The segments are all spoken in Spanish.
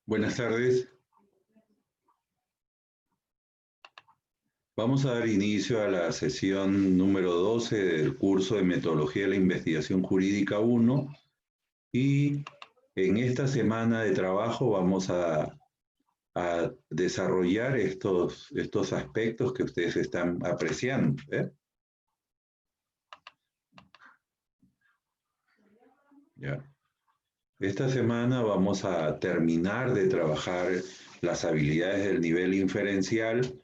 Buenas tardes. Vamos a dar inicio a la sesión número 12 del curso de Metodología de la Investigación Jurídica 1 y en esta semana de trabajo vamos a desarrollar estos aspectos que ustedes están apreciando. Ya. Esta semana vamos a terminar de trabajar las habilidades del nivel inferencial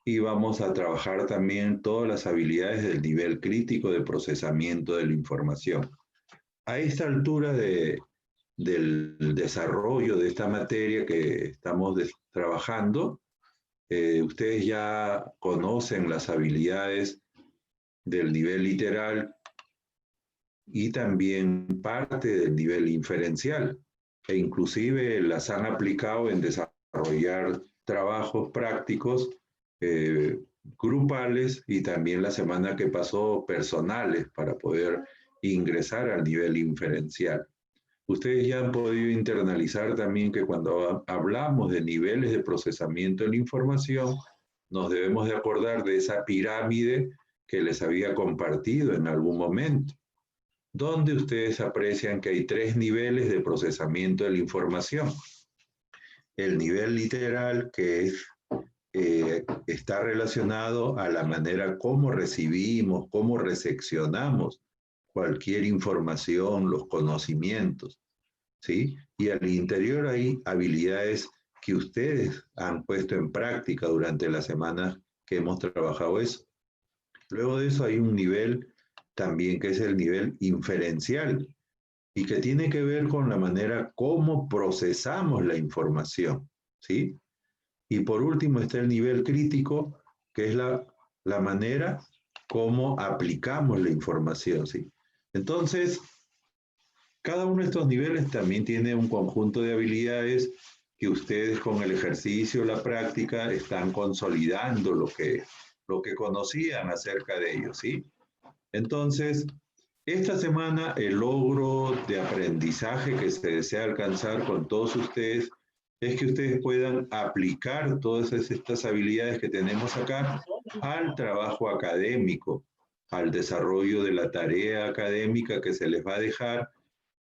y vamos a trabajar también todas las habilidades del nivel crítico de procesamiento de la información. A esta altura del desarrollo de esta materia que estamos trabajando, ustedes ya conocen las habilidades del nivel literal y también parte del nivel inferencial, e inclusive las han aplicado en desarrollar trabajos prácticos grupales y también la semana que pasó personales para poder ingresar al nivel inferencial. Ustedes ya han podido internalizar también que cuando hablamos de niveles de procesamiento de la información, nos debemos de acordar de esa pirámide que les había compartido en algún momento, donde ustedes aprecian que hay 3 niveles de procesamiento de la información. El nivel literal, que está relacionado a la manera como recibimos, cómo recepcionamos cualquier información, los conocimientos, ¿sí? Y al interior hay habilidades que ustedes han puesto en práctica durante las semanas que hemos trabajado eso. Luego de eso hay un nivel también que es el nivel inferencial y que tiene que ver con la manera como procesamos la información, ¿sí? Y por último está el nivel crítico, que es la manera como aplicamos la información, ¿sí? Entonces, cada uno de estos niveles también tiene un conjunto de habilidades que ustedes con el ejercicio, la práctica, están consolidando lo que conocían acerca de ellos, ¿sí? Entonces, esta semana el logro de aprendizaje que se desea alcanzar con todos ustedes es que ustedes puedan aplicar todas estas habilidades que tenemos acá al trabajo académico, al desarrollo de la tarea académica que se les va a dejar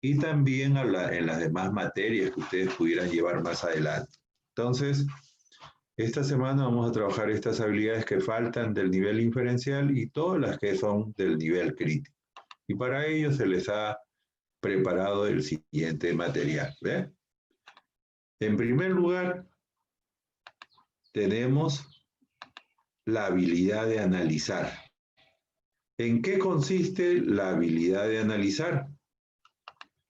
y también en las demás materias que ustedes pudieran llevar más adelante. Entonces, esta semana vamos a trabajar estas habilidades que faltan del nivel inferencial y todas las que son del nivel crítico. Y para ello se les ha preparado el siguiente material. ¿Ve? En primer lugar, tenemos la habilidad de analizar. ¿En qué consiste la habilidad de analizar?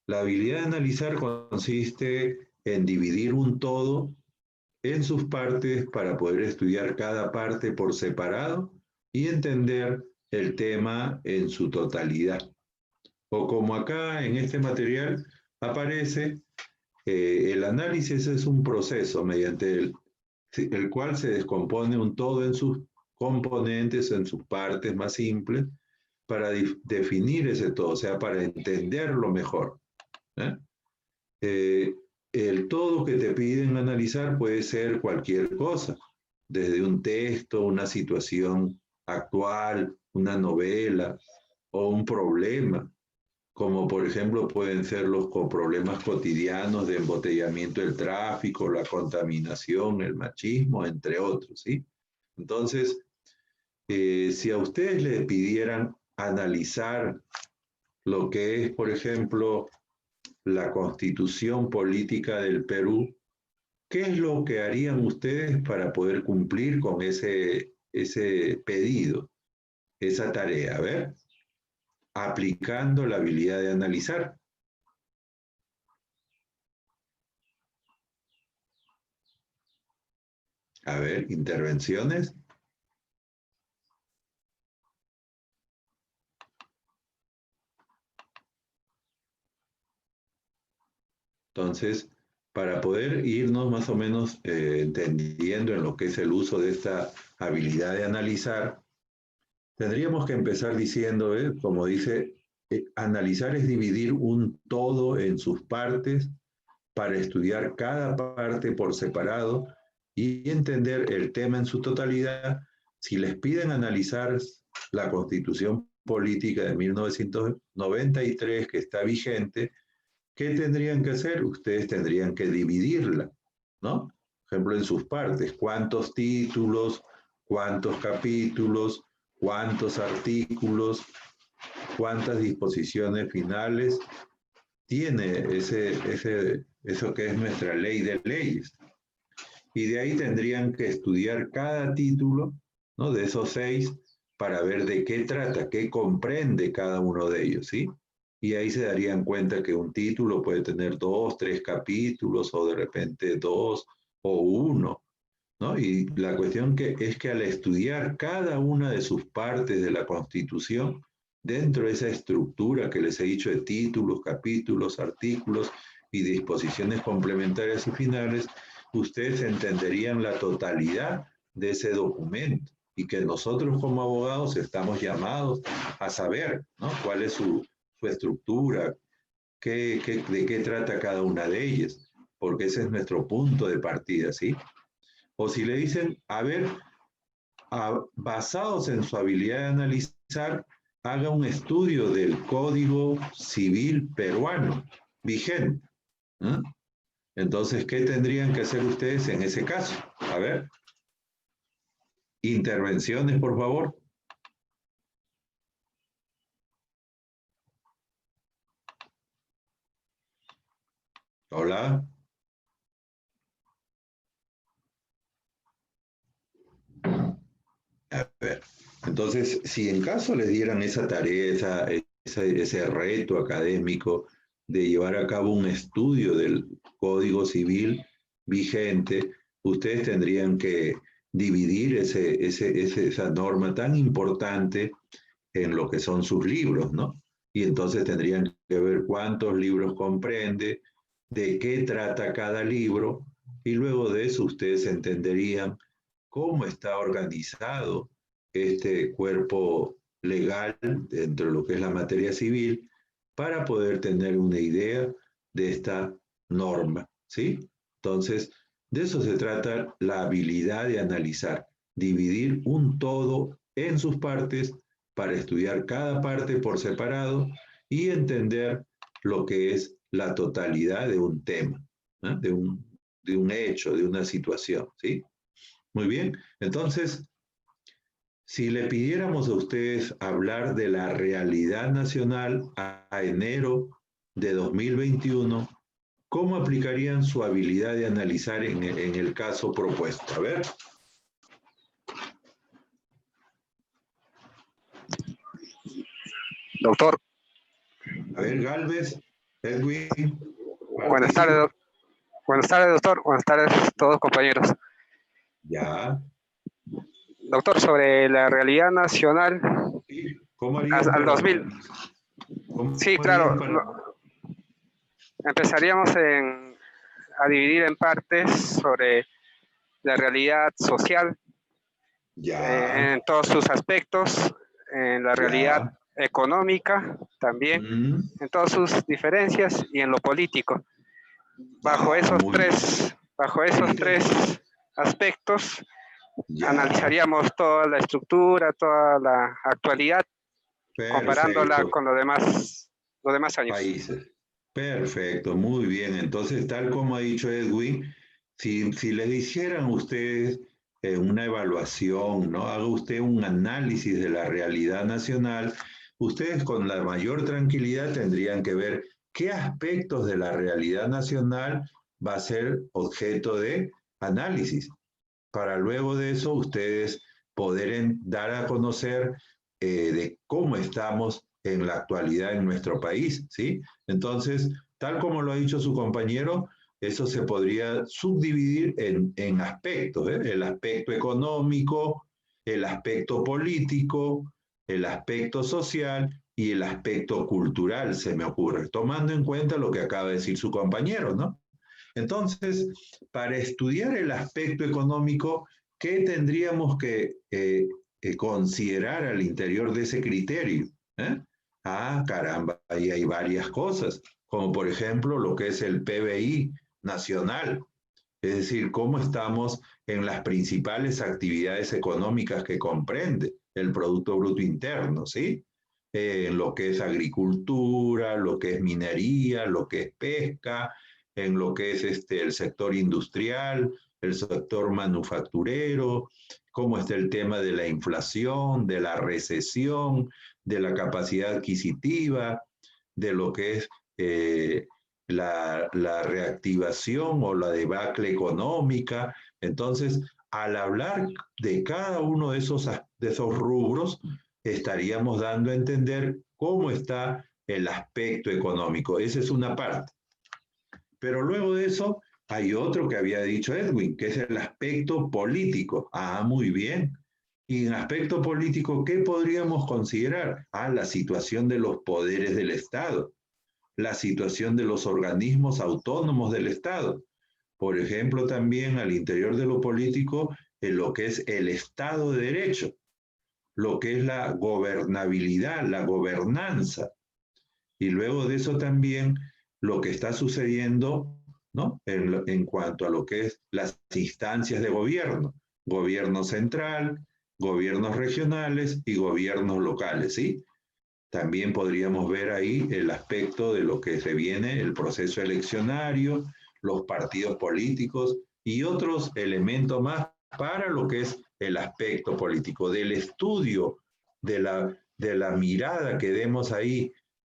La habilidad de analizar consiste en dividir un todo en sus partes para poder estudiar cada parte por separado y entender el tema en su totalidad. O como acá en este material aparece, el análisis es un proceso mediante el cual se descompone un todo en sus componentes, en sus partes más simples, para definir ese todo, o sea, para entenderlo mejor. ¿Eh? El todo que te piden analizar puede ser cualquier cosa, desde un texto, una situación actual, una novela o un problema, como por ejemplo pueden ser los problemas cotidianos de embotellamiento del tráfico, la contaminación, el machismo, entre otros, ¿sí? Entonces, si a ustedes les pidieran analizar lo que es, por ejemplo, la constitución política del Perú, ¿qué es lo que harían ustedes para poder cumplir con ese pedido, esa tarea? A ver, aplicando la habilidad de analizar. A ver, intervenciones. Entonces, para poder irnos más o menos entendiendo en lo que es el uso de esta habilidad de analizar, tendríamos que empezar diciendo, como dice, analizar es dividir un todo en sus partes para estudiar cada parte por separado y entender el tema en su totalidad. Si les piden analizar la Constitución Política de 1993, que está vigente, ¿qué tendrían que hacer? Ustedes tendrían que dividirla, ¿no? Por ejemplo, en sus partes, cuántos títulos, cuántos capítulos, cuántos artículos, cuántas disposiciones finales tiene eso que es nuestra ley de leyes. Y de ahí tendrían que estudiar cada título, ¿no? De esos 6 para ver de qué trata, qué comprende cada uno de ellos, ¿sí? Y ahí se darían cuenta que un título puede tener 2, 3 capítulos o de repente 2 o 1, ¿no? Y la cuestión es que al estudiar cada una de sus partes de la Constitución, dentro de esa estructura que les he dicho de títulos, capítulos, artículos y disposiciones complementarias y finales, ustedes entenderían la totalidad de ese documento y que nosotros como abogados estamos llamados a saber, ¿no? Cuál es su estructura, de qué trata cada una de ellas, porque ese es nuestro punto de partida, ¿sí? O si le dicen, a ver, basados en su habilidad de analizar, haga un estudio del Código Civil peruano vigente. ¿Eh? Entonces, ¿qué tendrían que hacer ustedes en ese caso? A ver, intervenciones, por favor. Hola. A ver, entonces, si en caso les dieran esa tarea, ese reto académico de llevar a cabo un estudio del Código Civil vigente, ustedes tendrían que dividir esa norma tan importante en lo que son sus libros, ¿no? Y entonces tendrían que ver cuántos libros comprende, de qué trata cada libro, y luego de eso ustedes entenderían cómo está organizado este cuerpo legal dentro de lo que es la materia civil para poder tener una idea de esta norma, ¿sí? Entonces, de eso se trata la habilidad de analizar, dividir un todo en sus partes para estudiar cada parte por separado y entender lo que es la totalidad de un tema, ¿no? de un hecho, de una situación, ¿sí? Muy bien, entonces, si le pidiéramos a ustedes hablar de la realidad nacional a enero de 2021, ¿cómo aplicarían su habilidad de analizar en el caso propuesto? A ver. Doctor. A ver, Galvez, Edwin, Buenas tardes, buenas tardes, doctor. Buenas tardes a todos, compañeros. Ya. Doctor, sobre la realidad nacional Sí. ¿Cómo harían al 2000. Sí, claro. Empezaríamos a dividir en partes sobre la realidad social, en todos sus aspectos, en la realidad económica también, en todas sus diferencias y en lo político. Bajo esos tres aspectos, analizaríamos toda la estructura, toda la actualidad, comparándola con los demás años. Países. Perfecto, muy bien. Entonces, tal como ha dicho Edwin, si les hicieran ustedes una evaluación, ¿no? Haga usted un análisis de la realidad nacional, ustedes con la mayor tranquilidad tendrían que ver qué aspectos de la realidad nacional va a ser objeto de análisis, para luego de eso ustedes poder dar a conocer de cómo estamos en la actualidad en nuestro país, ¿sí? Entonces, tal como lo ha dicho su compañero, eso se podría subdividir en aspectos, ¿eh? El aspecto económico, el aspecto político, el aspecto social y el aspecto cultural, se me ocurre, tomando en cuenta lo que acaba de decir su compañero, ¿no? Entonces, para estudiar el aspecto económico, ¿qué tendríamos que considerar al interior de ese criterio? Ah, caramba, ahí hay varias cosas, como por ejemplo lo que es el PBI nacional, es decir, cómo estamos en las principales actividades económicas que comprende el Producto Bruto Interno, ¿sí? En lo que es agricultura, lo que es minería, lo que es pesca, en lo que es el sector industrial, el sector manufacturero, cómo está el tema de la inflación, de la recesión, de la capacidad adquisitiva, de lo que es la reactivación o la debacle económica. Entonces, al hablar de cada uno de esos rubros, estaríamos dando a entender cómo está el aspecto económico. Esa es una parte. Pero luego de eso hay otro que había dicho Edwin, que es el aspecto político. Ah, muy bien. Y en aspecto político, ¿qué podríamos considerar? Ah, la situación de los poderes del Estado, la situación de los organismos autónomos del Estado. Por ejemplo, también al interior de lo político, en lo que es el Estado de Derecho, lo que es la gobernabilidad, la gobernanza. Y luego de eso también lo que está sucediendo, ¿no? En cuanto a lo que es las instancias de gobierno, gobierno central, gobiernos regionales y gobiernos locales, ¿sí? También podríamos ver ahí el aspecto de lo que se viene, el proceso eleccionario, los partidos políticos y otros elementos más para lo que es el aspecto político, del estudio, de la mirada que demos ahí,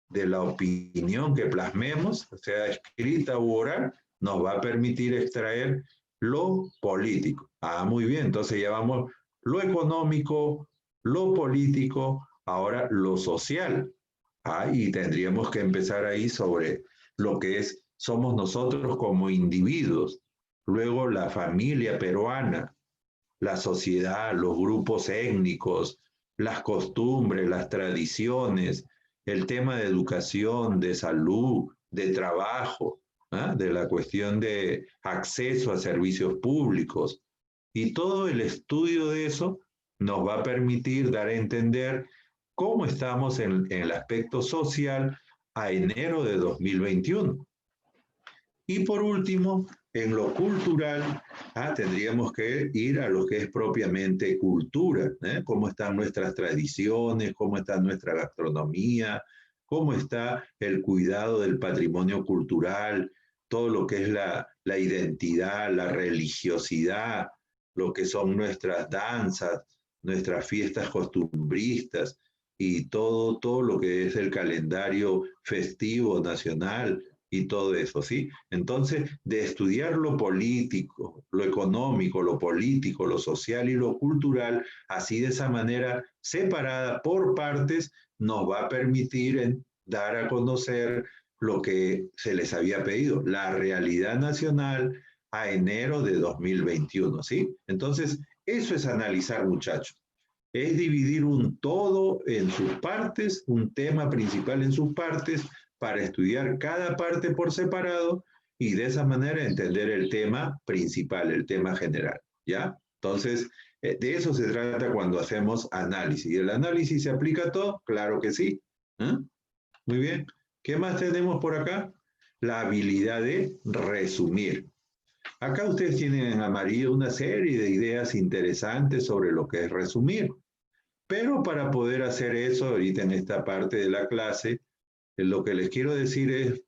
de la opinión que plasmemos, sea escrita u oral, nos va a permitir extraer lo político. Ah, muy bien, entonces ya vamos lo económico, lo político, ahora lo social. Ah, y tendríamos que empezar ahí sobre lo que somos nosotros como individuos, luego la familia peruana, la sociedad, los grupos étnicos, las costumbres, las tradiciones, el tema de educación, de salud, de trabajo, ¿ah? De la cuestión de acceso a servicios públicos. Y todo el estudio de eso nos va a permitir dar a entender cómo estamos en el aspecto social a enero de 2021. Y por último, en lo cultural, tendríamos que ir a lo que es propiamente cultura, cómo están nuestras tradiciones, cómo está nuestra gastronomía, cómo está el cuidado del patrimonio cultural, todo lo que es la identidad, la religiosidad, lo que son nuestras danzas, nuestras fiestas costumbristas y todo lo que es el calendario festivo nacional y todo eso, ¿sí? Entonces, de estudiar lo político, lo económico, lo político, lo social y lo cultural, así de esa manera separada por partes, nos va a permitir dar a conocer lo que se les había pedido, la realidad nacional a enero de 2021, ¿sí? Entonces, eso es analizar, muchachos. Es dividir un todo en sus partes, un tema principal en sus partes, para estudiar cada parte por separado y de esa manera entender el tema principal, el tema general, ¿ya? Entonces, de eso se trata cuando hacemos análisis. ¿Y el análisis se aplica a todo? Claro que sí. ¿Eh? Muy bien. ¿Qué más tenemos por acá? La habilidad de resumir. Acá ustedes tienen en amarillo una serie de ideas interesantes sobre lo que es resumir. Pero para poder hacer eso, ahorita en esta parte de la clase, lo que les quiero decir es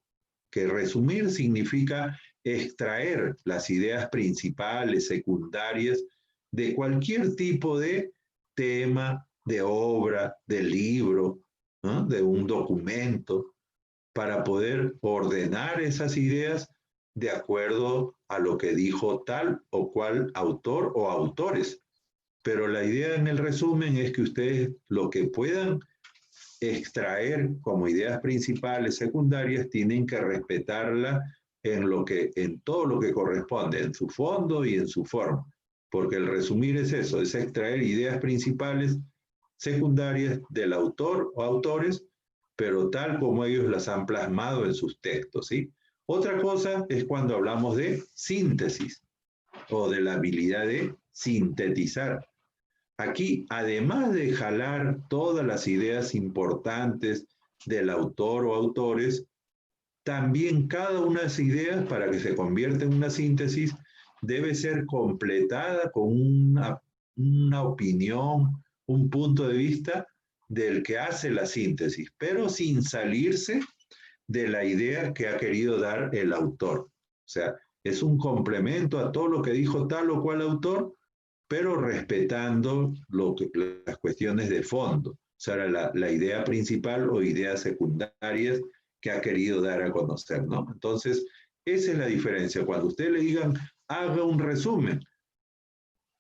que resumir significa extraer las ideas principales, secundarias, de cualquier tipo de tema, de obra, de libro, ¿no? De un documento, para poder ordenar esas ideas de acuerdo a lo que dijo tal o cual autor o autores. Pero la idea en el resumen es que ustedes lo que puedan extraer como ideas principales, secundarias, tienen que respetarla en todo lo que corresponde, en su fondo y en su forma. Porque el resumir es eso, es extraer ideas principales, secundarias del autor o autores, pero tal como ellos las han plasmado en sus textos, ¿sí? Otra cosa es cuando hablamos de síntesis o de la habilidad de sintetizar. Aquí, además de jalar todas las ideas importantes del autor o autores, también cada una de esas ideas, para que se convierta en una síntesis, debe ser completada con una opinión, un punto de vista del que hace la síntesis, pero sin salirse de la idea que ha querido dar el autor. O sea, es un complemento a todo lo que dijo tal o cual autor, pero respetando las cuestiones de fondo. O sea, la idea principal o ideas secundarias que ha querido dar a conocer, ¿no? Entonces, esa es la diferencia. Cuando ustedes le digan, haga un resumen,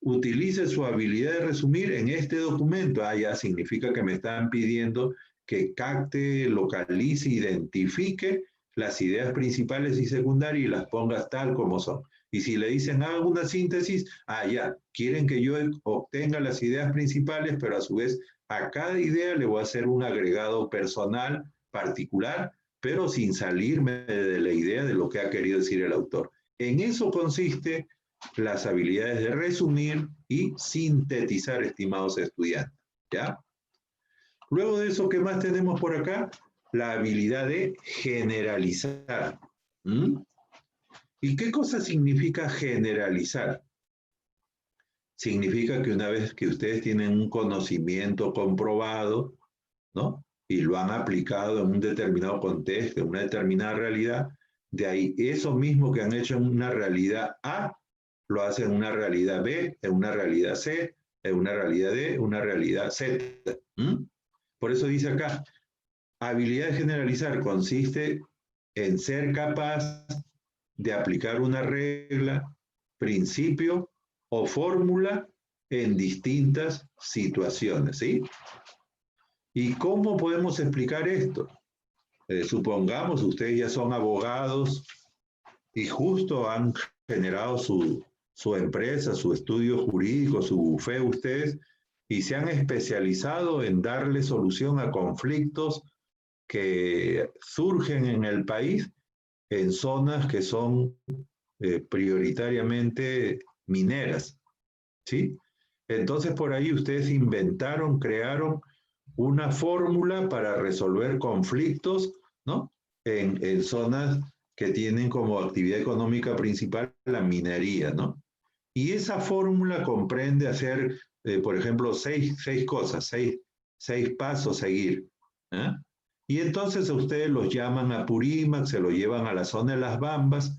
utilice su habilidad de resumir en este documento. Ya significa que me están pidiendo que capte, localice, identifique las ideas principales y secundarias y las ponga tal como son. Y si le dicen haga una síntesis, ya, quieren que yo obtenga las ideas principales, pero a su vez a cada idea le voy a hacer un agregado personal, particular, pero sin salirme de la idea de lo que ha querido decir el autor. En eso consiste las habilidades de resumir y sintetizar, estimados estudiantes, ¿ya? Luego de eso, ¿qué más tenemos por acá? La habilidad de generalizar. ¿Y qué cosa significa generalizar? Significa que una vez que ustedes tienen un conocimiento comprobado, ¿no? Y lo han aplicado en un determinado contexto, en una determinada realidad, de ahí eso mismo que han hecho en una realidad A, lo hacen en una realidad B, en una realidad C, en una realidad D, en una realidad Z. Por eso dice acá, habilidad de generalizar consiste en ser capaz de aplicar una regla, principio o fórmula en distintas situaciones, ¿sí? ¿Y cómo podemos explicar esto? Supongamos, ustedes ya son abogados y justo han generado su empresa, su estudio jurídico, su bufete ustedes, y se han especializado en darle solución a conflictos que surgen en el país en zonas que son prioritariamente mineras, ¿sí? Entonces por ahí ustedes inventaron, crearon una fórmula para resolver conflictos, ¿no? En zonas que tienen como actividad económica principal la minería, ¿no? Y esa fórmula comprende hacer, por ejemplo, seis cosas, seis pasos a seguir. ¿Eh? Y entonces a ustedes los llaman a Purímac, se lo llevan a la zona de las Bambas,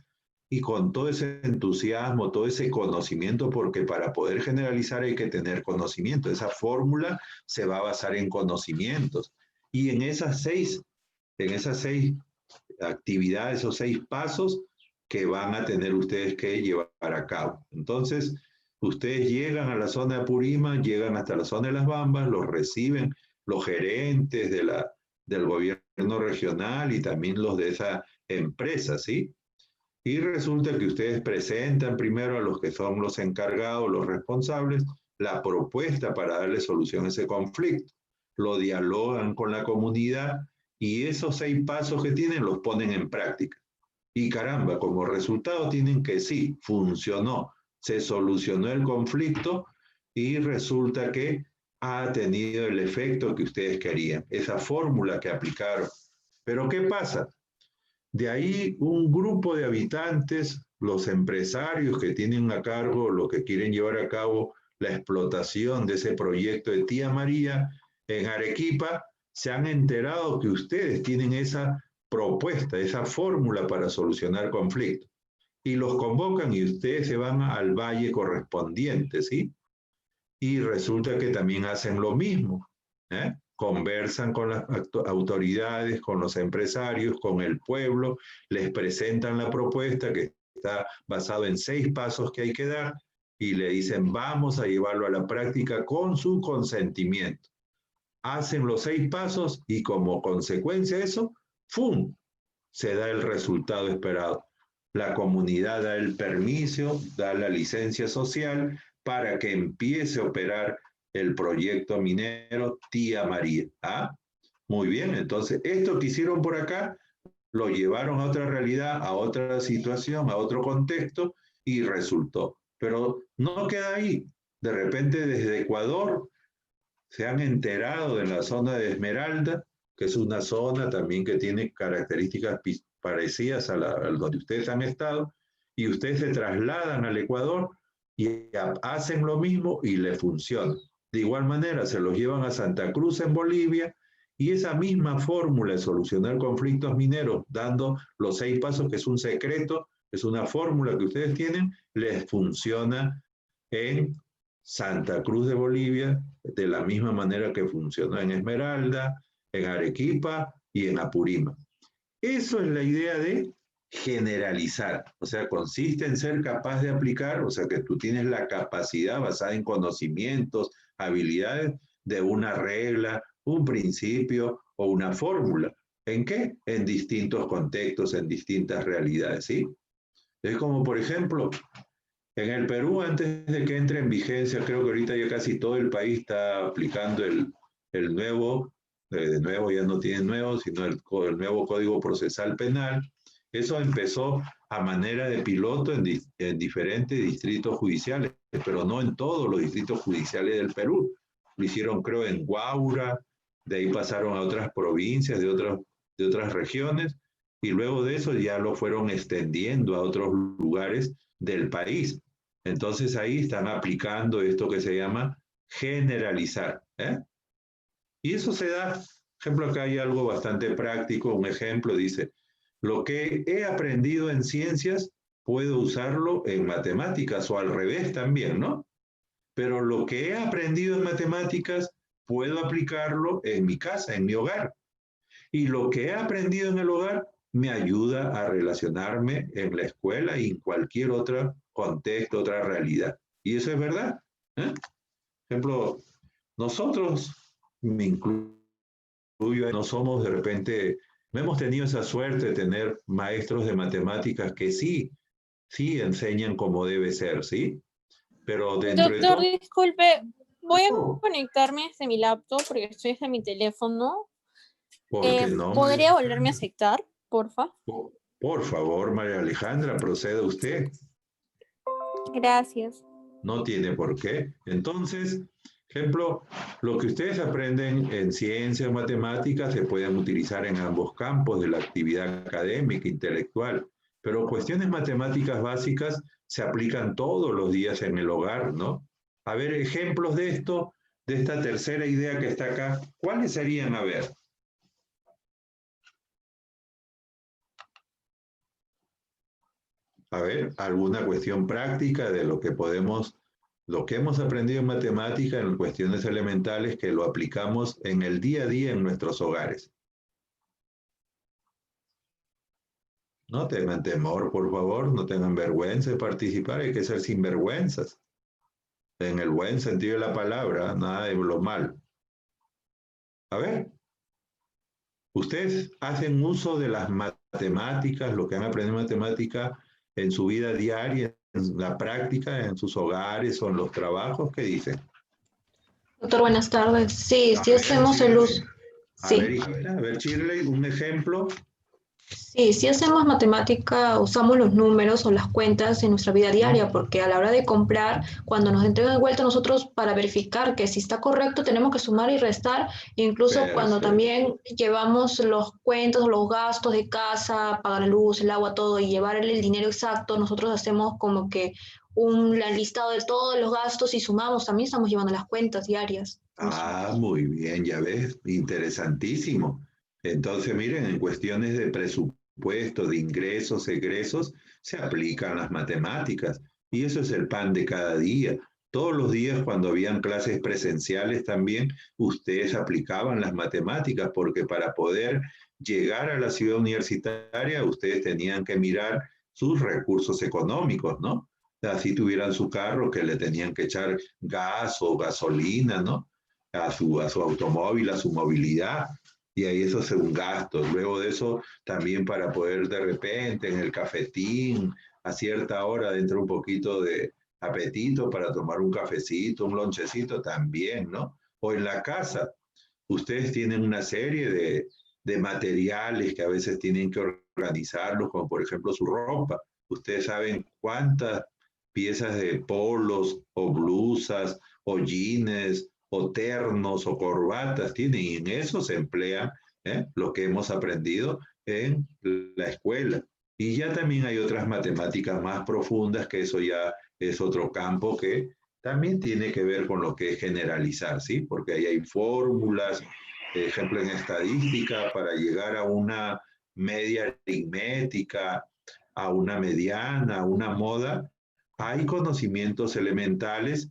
y con todo ese entusiasmo, todo ese conocimiento, porque para poder generalizar hay que tener conocimiento. Esa fórmula se va a basar en conocimientos. Y en esas seis actividades o 6 pasos que van a tener ustedes que llevar a cabo. Entonces, ustedes llegan a la zona de Apurímac, llegan hasta la zona de Las Bambas, los reciben los gerentes del gobierno regional y también los de esa empresa, ¿sí? Y resulta que ustedes presentan primero a los que son los encargados, los responsables, la propuesta para darle solución a ese conflicto. Lo dialogan con la comunidad y esos 6 pasos que tienen los ponen en práctica. Y caramba, como resultado tienen que sí, funcionó, se solucionó el conflicto y resulta que ha tenido el efecto que ustedes querían, esa fórmula que aplicaron. Pero ¿qué pasa? De ahí un grupo de habitantes, los empresarios que tienen a cargo lo que quieren llevar a cabo la explotación de ese proyecto de Tía María en Arequipa, se han enterado que ustedes tienen esa propuesta, esa fórmula para solucionar conflictos. Y los convocan y ustedes se van al valle correspondiente, ¿sí? Y resulta que también hacen lo mismo, ¿eh? Conversan con las autoridades, con los empresarios, con el pueblo, les presentan la propuesta que está basada en 6 pasos que hay que dar y le dicen vamos a llevarlo a la práctica con su consentimiento. Hacen los 6 pasos y como consecuencia de eso, ¡fum!, se da el resultado esperado. La comunidad da el permiso, da la licencia social para que empiece a operar el proyecto minero Tía María. Muy bien, entonces esto que hicieron por acá lo llevaron a otra realidad, a otra situación, a otro contexto y resultó. Pero no queda ahí. De repente desde Ecuador se han enterado de la zona de Esmeralda, que es una zona también que tiene características parecidas a donde ustedes han estado, y ustedes se trasladan al Ecuador y hacen lo mismo y le funciona. De igual manera, se los llevan a Santa Cruz en Bolivia y esa misma fórmula de solucionar conflictos mineros, dando los 6 pasos, que es un secreto, es una fórmula que ustedes tienen, les funciona en Santa Cruz de Bolivia, de la misma manera que funcionó en Esmeralda, en Arequipa y en Apurímac. Eso es la idea de generalizar, o sea, consiste en ser capaz de aplicar, o sea, que tú tienes la capacidad basada en conocimientos, habilidades de una regla, un principio o una fórmula. ¿En qué? En distintos contextos, en distintas realidades, ¿sí? Es como, por ejemplo, en el Perú, antes de que entre en vigencia, creo que ahorita ya casi todo el país está aplicando el nuevo, de nuevo ya no tiene nuevo, sino el nuevo Código Procesal Penal. Eso empezó a manera de piloto en diferentes distritos judiciales, pero no en todos los distritos judiciales del Perú. Lo hicieron, creo, en Huaura, de ahí pasaron a otras provincias, de otras regiones, y luego de eso ya lo fueron extendiendo a otros lugares del país. Entonces ahí están aplicando esto que se llama generalizar. Y eso se da, por ejemplo, acá hay algo bastante práctico, un ejemplo dice, lo que he aprendido en ciencias puedo usarlo en matemáticas o al revés también, ¿no? Pero lo que he aprendido en matemáticas puedo aplicarlo en mi casa, en mi hogar. Y lo que he aprendido en el hogar me ayuda a relacionarme en la escuela y en cualquier otro contexto, otra realidad. Y eso es verdad. Por ejemplo, nosotros, me incluyo, no somos de repente, no hemos tenido esa suerte de tener maestros de matemáticas que sí enseñan como debe ser, ¿sí? Pero dentro de Doctor, todo... disculpe, voy a conectarme desde mi laptop porque estoy desde mi teléfono. ¿Por qué no, ¿Podría volverme a aceptar, porfa? Por favor, María Alejandra, proceda usted. Gracias. No tiene por qué. Entonces, ejemplo, lo que ustedes aprenden en ciencias o matemáticas se pueden utilizar en ambos campos de la actividad académica, intelectual, pero cuestiones matemáticas básicas se aplican todos los días en el hogar, ¿no? A ver, ejemplos de esto, de esta tercera idea que está acá, ¿cuáles serían? A ver. A ver, alguna cuestión práctica de lo que hemos aprendido en matemática, en cuestiones elementales, que lo aplicamos en el día a día en nuestros hogares. No tengan temor, por favor, no tengan vergüenza de participar, hay que ser sinvergüenzas. En el buen sentido de la palabra, nada de lo mal. A ver, ustedes hacen uso de las matemáticas, lo que han aprendido en matemática, en su vida diaria, en la práctica, en sus hogares o en los trabajos, ¿qué dicen? Doctor, buenas tardes. Sí, sí hacemos el uso. Sí. A ver, Shirley, un ejemplo. Sí, sí hacemos matemática, usamos los números o las cuentas en nuestra vida diaria, porque a la hora de comprar, cuando nos entregan de vuelta nosotros para verificar que si está correcto tenemos que sumar y restar, incluso cuando también llevamos los cuentos, los gastos de casa, pagar la luz, el agua, todo, y llevar el dinero exacto, nosotros hacemos como que un listado de todos los gastos y sumamos, también estamos llevando las cuentas diarias. Ah, muy bien, ya ves, interesantísimo. Entonces, miren, en cuestiones de presupuesto, de ingresos, egresos, se aplican las matemáticas. Y eso es el pan de cada día. Todos los días, cuando habían clases presenciales también, ustedes aplicaban las matemáticas, porque para poder llegar a la ciudad universitaria, ustedes tenían que mirar sus recursos económicos, ¿no? Así tuvieran su carro, que le tenían que echar gas o gasolina, ¿no? A su automóvil, a su movilidad, y ahí eso es un gasto. Luego de eso, también para poder de repente en el cafetín, a cierta hora, dentro un poquito de apetito para tomar un cafecito, un lonchecito también, ¿no? O en la casa, ustedes tienen una serie de materiales que a veces tienen que organizarlos, como por ejemplo su ropa. Ustedes saben cuántas piezas de polos o blusas o jeans o ternos o corbatas tienen, y en eso se emplea lo que hemos aprendido en la escuela. Y ya también hay otras matemáticas más profundas, que eso ya es otro campo que también tiene que ver con lo que es generalizar, ¿sí? Porque ahí hay fórmulas, por ejemplo, en estadística, para llegar a una media aritmética, a una mediana, a una moda, hay conocimientos elementales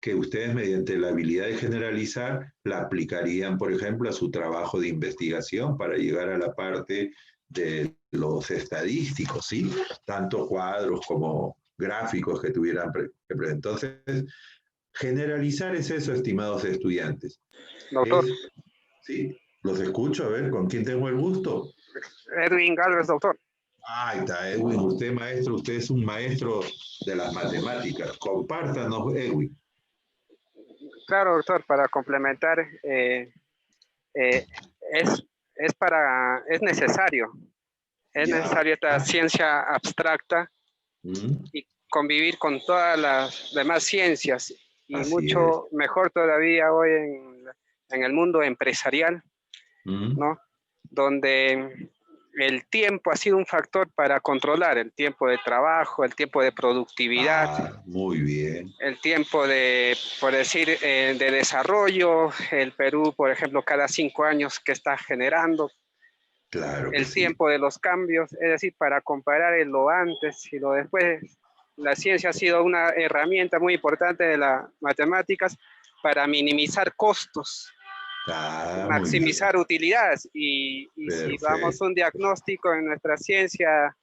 que ustedes, mediante la habilidad de generalizar, la aplicarían, por ejemplo, a su trabajo de investigación para llegar a la parte de los estadísticos, ¿sí? Tanto cuadros como gráficos que tuvieran. Entonces, generalizar es eso, estimados estudiantes. Doctor. Sí, los escucho, a ver, ¿con quién tengo el gusto? Edwin Galvez, doctor. Ahí está, Edwin, usted maestro, usted es un maestro de las matemáticas. Compártanos, Edwin. Claro, doctor, para complementar, es necesario esta ciencia abstracta y convivir con todas las demás ciencias, y así mucho mejor todavía hoy en el mundo empresarial, ¿no? Donde el tiempo ha sido un factor para controlar el tiempo de trabajo, el tiempo de productividad. Muy bien. El tiempo de, por decir, de desarrollo. El Perú, por ejemplo, cada 5 años que está generando. Claro. El tiempo de los cambios, es decir, para comparar lo antes y lo después. La ciencia ha sido una herramienta muy importante de las matemáticas para minimizar costos. Maximizar utilidades, y si vamos a un diagnóstico en nuestra ciencia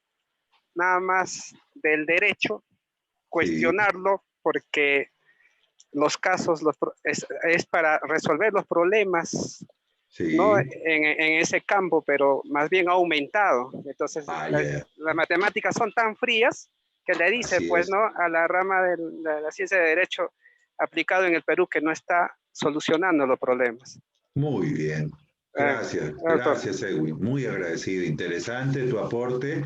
nada más del derecho, cuestionarlo, porque los casos es para resolver los problemas, no en ese campo, pero más bien ha aumentado. Entonces las matemáticas son tan frías que le dice pues no a la rama de la ciencia de derecho aplicado en el Perú que no está solucionando los problemas. Muy bien. Gracias, Edwin. Muy agradecido. Interesante tu aporte.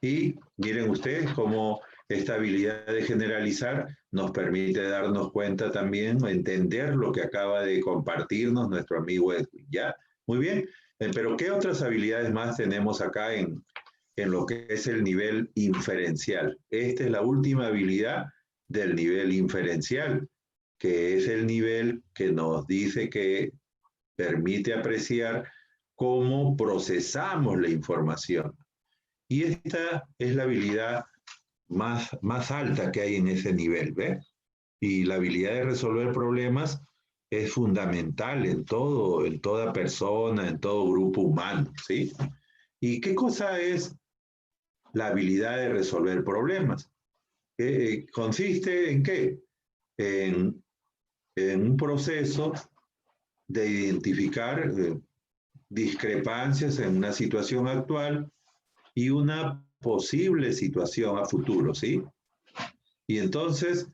Y miren ustedes cómo esta habilidad de generalizar nos permite darnos cuenta también, entender lo que acaba de compartirnos nuestro amigo Edwin. ¿Ya? Muy bien. Pero ¿qué otras habilidades más tenemos acá en lo que es el nivel inferencial? Esta es la última habilidad del nivel inferencial, que es el nivel que nos dice que permite apreciar cómo procesamos la información. Y esta es la habilidad más alta que hay en ese nivel, ¿ves? Y la habilidad de resolver problemas es fundamental en toda persona, en todo grupo humano, ¿sí? ¿Y qué cosa es la habilidad de resolver problemas? ¿Consiste en qué? En un proceso de identificar discrepancias en una situación actual y una posible situación a futuro, ¿sí? Y entonces,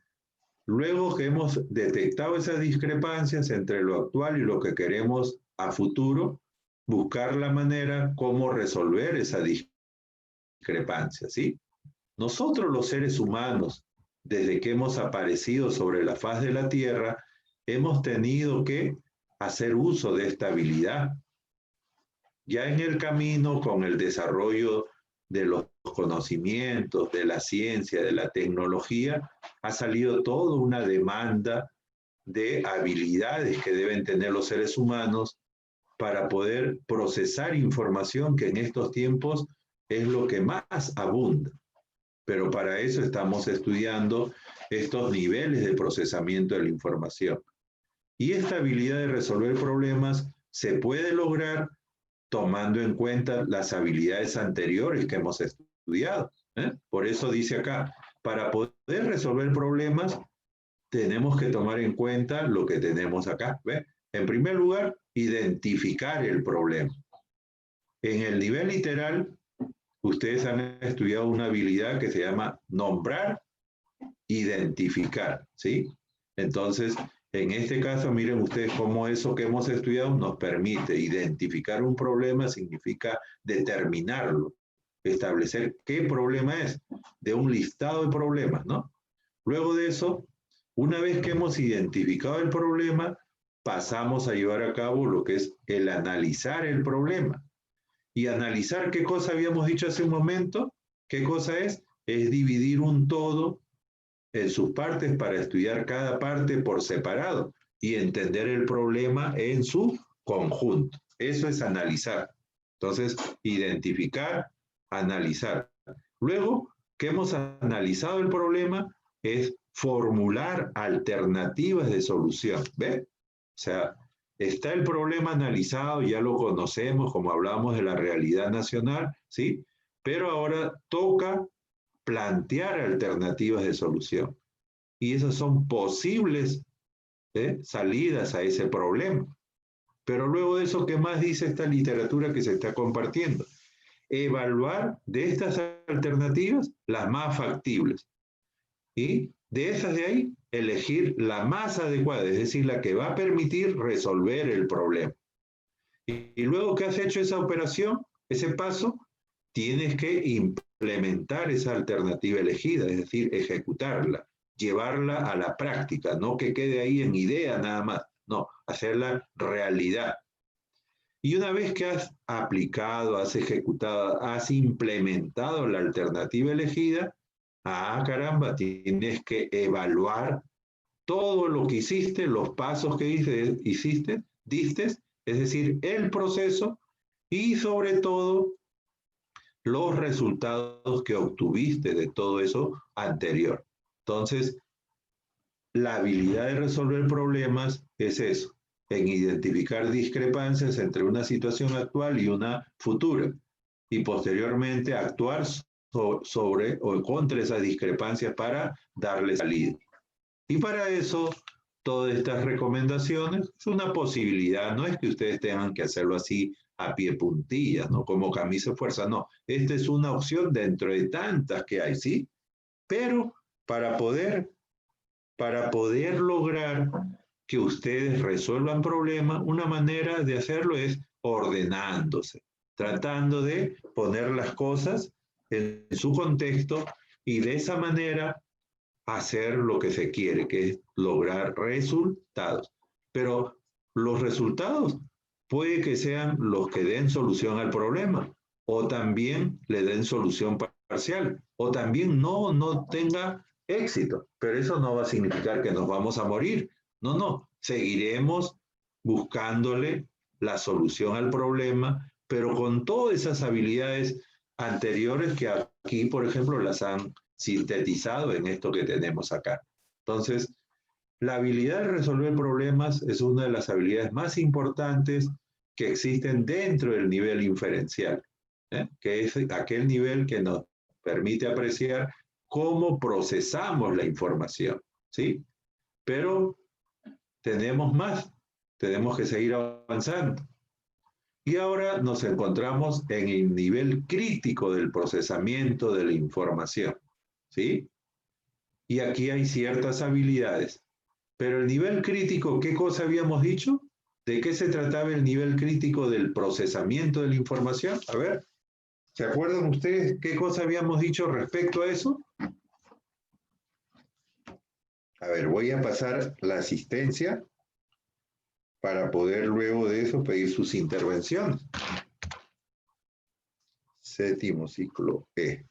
luego que hemos detectado esas discrepancias entre lo actual y lo que queremos a futuro, buscar la manera cómo resolver esa discrepancia, ¿sí? Nosotros los seres humanos, desde que hemos aparecido sobre la faz de la Tierra, hemos tenido que hacer uso de esta habilidad. Ya en el camino, con el desarrollo de los conocimientos, de la ciencia, de la tecnología, ha salido toda una demanda de habilidades que deben tener los seres humanos para poder procesar información, que en estos tiempos es lo que más abunda. Pero para eso estamos estudiando estos niveles de procesamiento de la información. Y esta habilidad de resolver problemas se puede lograr tomando en cuenta las habilidades anteriores que hemos estudiado. Por eso dice acá, para poder resolver problemas, tenemos que tomar en cuenta lo que tenemos acá. ¿Ve? En primer lugar, identificar el problema. En el nivel literal, ustedes han estudiado una habilidad que se llama nombrar, identificar, ¿sí? Entonces, en este caso, miren ustedes cómo eso que hemos estudiado nos permite identificar un problema, significa determinarlo, establecer qué problema es, de un listado de problemas, ¿no? Luego de eso, una vez que hemos identificado el problema, pasamos a llevar a cabo lo que es el analizar el problema. Y analizar qué cosa habíamos dicho hace un momento, qué cosa es dividir un todo en sus partes para estudiar cada parte por separado y entender el problema en su conjunto. Eso es analizar. Entonces, identificar, analizar. Luego que hemos analizado el problema, es formular alternativas de solución. ¿Ve? O sea, está el problema analizado, ya lo conocemos, como hablamos de la realidad nacional, ¿sí? Pero ahora toca plantear alternativas de solución. Y esas son posibles salidas a ese problema. Pero luego de eso, ¿qué más dice esta literatura que se está compartiendo? Evaluar de estas alternativas las más factibles. Y de esas de ahí, elegir la más adecuada, es decir, la que va a permitir resolver el problema. Y luego que has hecho esa operación, ese paso, tienes que implementar esa alternativa elegida, es decir, ejecutarla, llevarla a la práctica, no que quede ahí en idea nada más, no, hacerla realidad. Y una vez que has aplicado, has ejecutado, has implementado la alternativa elegida, caramba, tienes que evaluar todo lo que hiciste, los pasos que diste, es decir, el proceso y sobre todo los resultados que obtuviste de todo eso anterior. Entonces, la habilidad de resolver problemas es eso, en identificar discrepancias entre una situación actual y una futura, y posteriormente actuar sobre o contra esas discrepancias para darle salida. Y para eso, todas estas recomendaciones es una posibilidad, no es que ustedes tengan que hacerlo así a pie puntillas, ¿no? Como camisa de fuerza, no. Esta es una opción dentro de tantas que hay, ¿sí? Pero para poder lograr que ustedes resuelvan problemas, una manera de hacerlo es ordenándose, tratando de poner las cosas en su contexto y de esa manera hacer lo que se quiere, que es lograr resultados. Pero los resultados puede que sean los que den solución al problema, o también le den solución parcial, o también no tenga éxito, pero eso no va a significar que nos vamos a morir. No, seguiremos buscándole la solución al problema, pero con todas esas habilidades anteriores que aquí, por ejemplo, las han sintetizado en esto que tenemos acá. Entonces, la habilidad de resolver problemas es una de las habilidades más importantes que existen dentro del nivel inferencial, que es aquel nivel que nos permite apreciar cómo procesamos la información, ¿sí? Pero tenemos más, tenemos que seguir avanzando. Y ahora nos encontramos en el nivel crítico del procesamiento de la información, ¿sí? Y aquí hay ciertas habilidades. Pero el nivel crítico, ¿qué cosa habíamos dicho? ¿De qué se trataba el nivel crítico del procesamiento de la información? A ver, ¿se acuerdan ustedes qué cosa habíamos dicho respecto a eso? A ver, voy a pasar la asistencia para poder luego de eso pedir sus intervenciones. Séptimo ciclo E.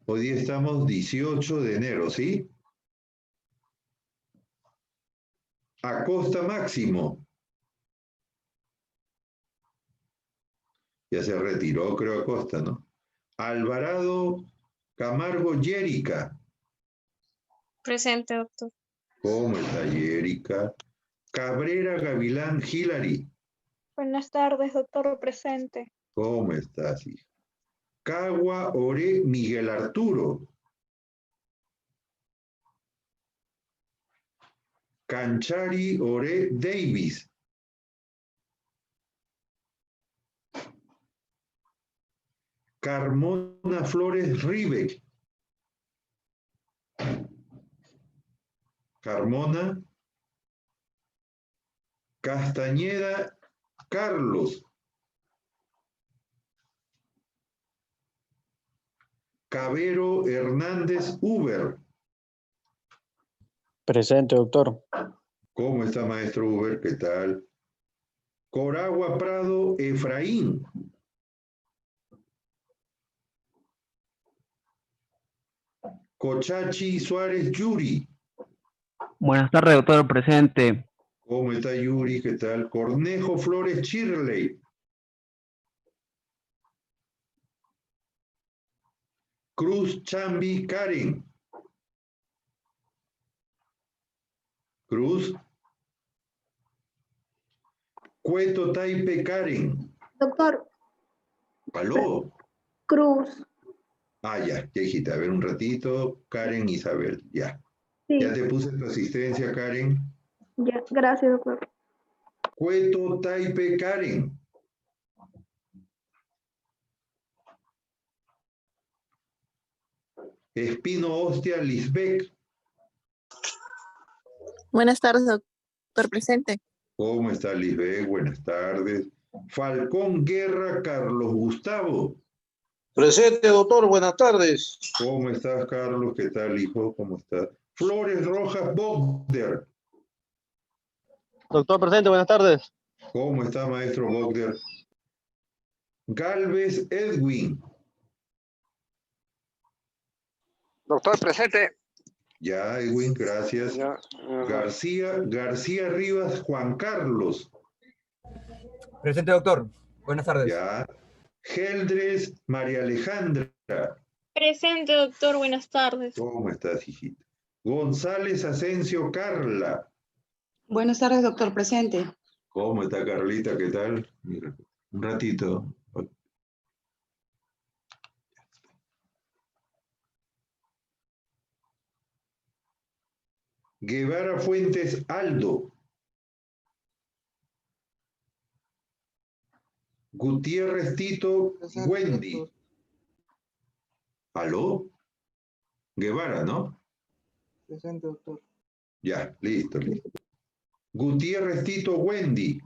Hoy día estamos 18 de enero, ¿sí? Acosta Máximo. Ya se retiró, creo, Acosta, ¿no? Alvarado Camargo Yérica. Presente, doctor. ¿Cómo está Yérica? Cabrera Gavilán Hilary. Buenas tardes, doctor, presente. ¿Cómo estás, hija? Cagua Ore Miguel Arturo. Canchari Ore Davis. Carmona Flores Ribeck. Carmona Castañeda Carlos. Cabero Hernández Uber. Presente, doctor. ¿Cómo está, maestro Uber? ¿Qué tal? Coragua Prado Efraín. Cochachi Suárez Yuri. Buenas tardes, doctor, presente. ¿Cómo está Yuri? ¿Qué tal? Cornejo Flores Chirley. Cruz Chambi Karen. Cruz. Cueto Taipe Karen. Doctor, ¿Aló? Cruz. Ah, ya, hijita, a ver un ratito. Karen Isabel, ya. Sí, Ya te puse tu asistencia, Karen. ya, gracias, doctor. Cueto Taipe Karen. Espino Hostia Lisbeck. Buenas tardes, doctor presente. ¿Cómo está Lisbeck? Buenas tardes. Falcón Guerra Carlos Gustavo. Presente, doctor, buenas tardes. ¿Cómo estás, Carlos? ¿Qué tal, hijo? ¿Cómo estás? Flores Rojas Bogder. Doctor presente, buenas tardes. ¿Cómo está, maestro Bogder? Galvez Edwin. Doctor presente. Ya, Edwin, gracias. Ya, García Rivas Juan Carlos. Presente, doctor. Buenas tardes. Ya. Geldres María Alejandra. Presente, doctor. Buenas tardes. ¿Cómo estás, hijita? González Asensio Carla. Buenas tardes, doctor, presente. ¿Cómo está, Carlita? ¿Qué tal? Mira, un ratito. Guevara Fuentes Aldo. Gutiérrez Tito Wendy. ¿Aló? Guevara, ¿no? Presente, doctor. Ya, listo, listo. Gutiérrez Tito Wendy.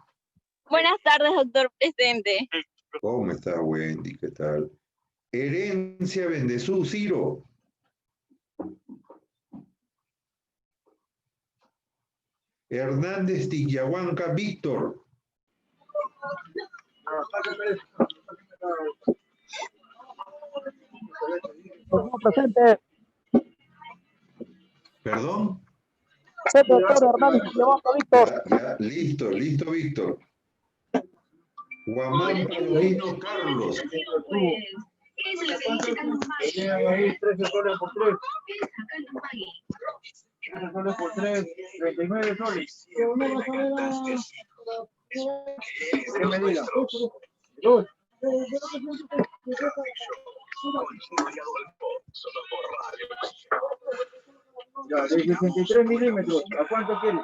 Buenas tardes, doctor presente. ¿Cómo está, Wendy? ¿Qué tal? Herencia Bendezú Ciro. Hernández Tiquiahuanca Víctor. Presente. ¿Perdón? Presente, doctor Hernández Tiquiahuanca Víctor. Ya, listo, listo, Víctor. Guamán Palomino Carlos. 13 soles por 3. 13 soles por 3, 39 soles. ¿Qué medida? 2. Ya, de 63 milímetros. ¿A cuánto quieres?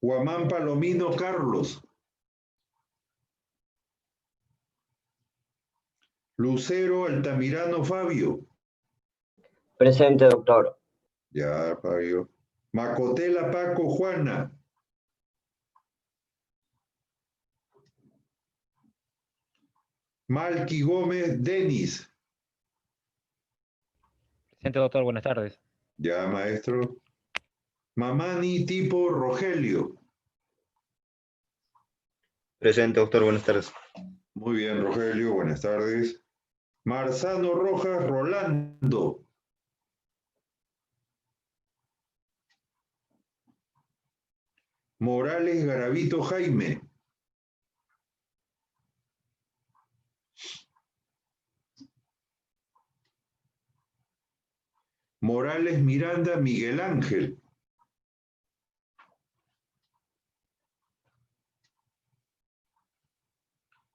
Guamán Palomino Carlos. Lucero Altamirano Fabio. Presente, doctor. Ya, Fabio. Macotela Paco Juana. Malqui Gómez Denis. Presente, doctor. Buenas tardes. Ya, maestro. Mamani Tipo Rogelio. Presente, doctor. Buenas tardes. Muy bien, Rogelio. Buenas tardes. Marzano Rojas Rolando. Morales Garavito Jaime. Morales Miranda Miguel Ángel.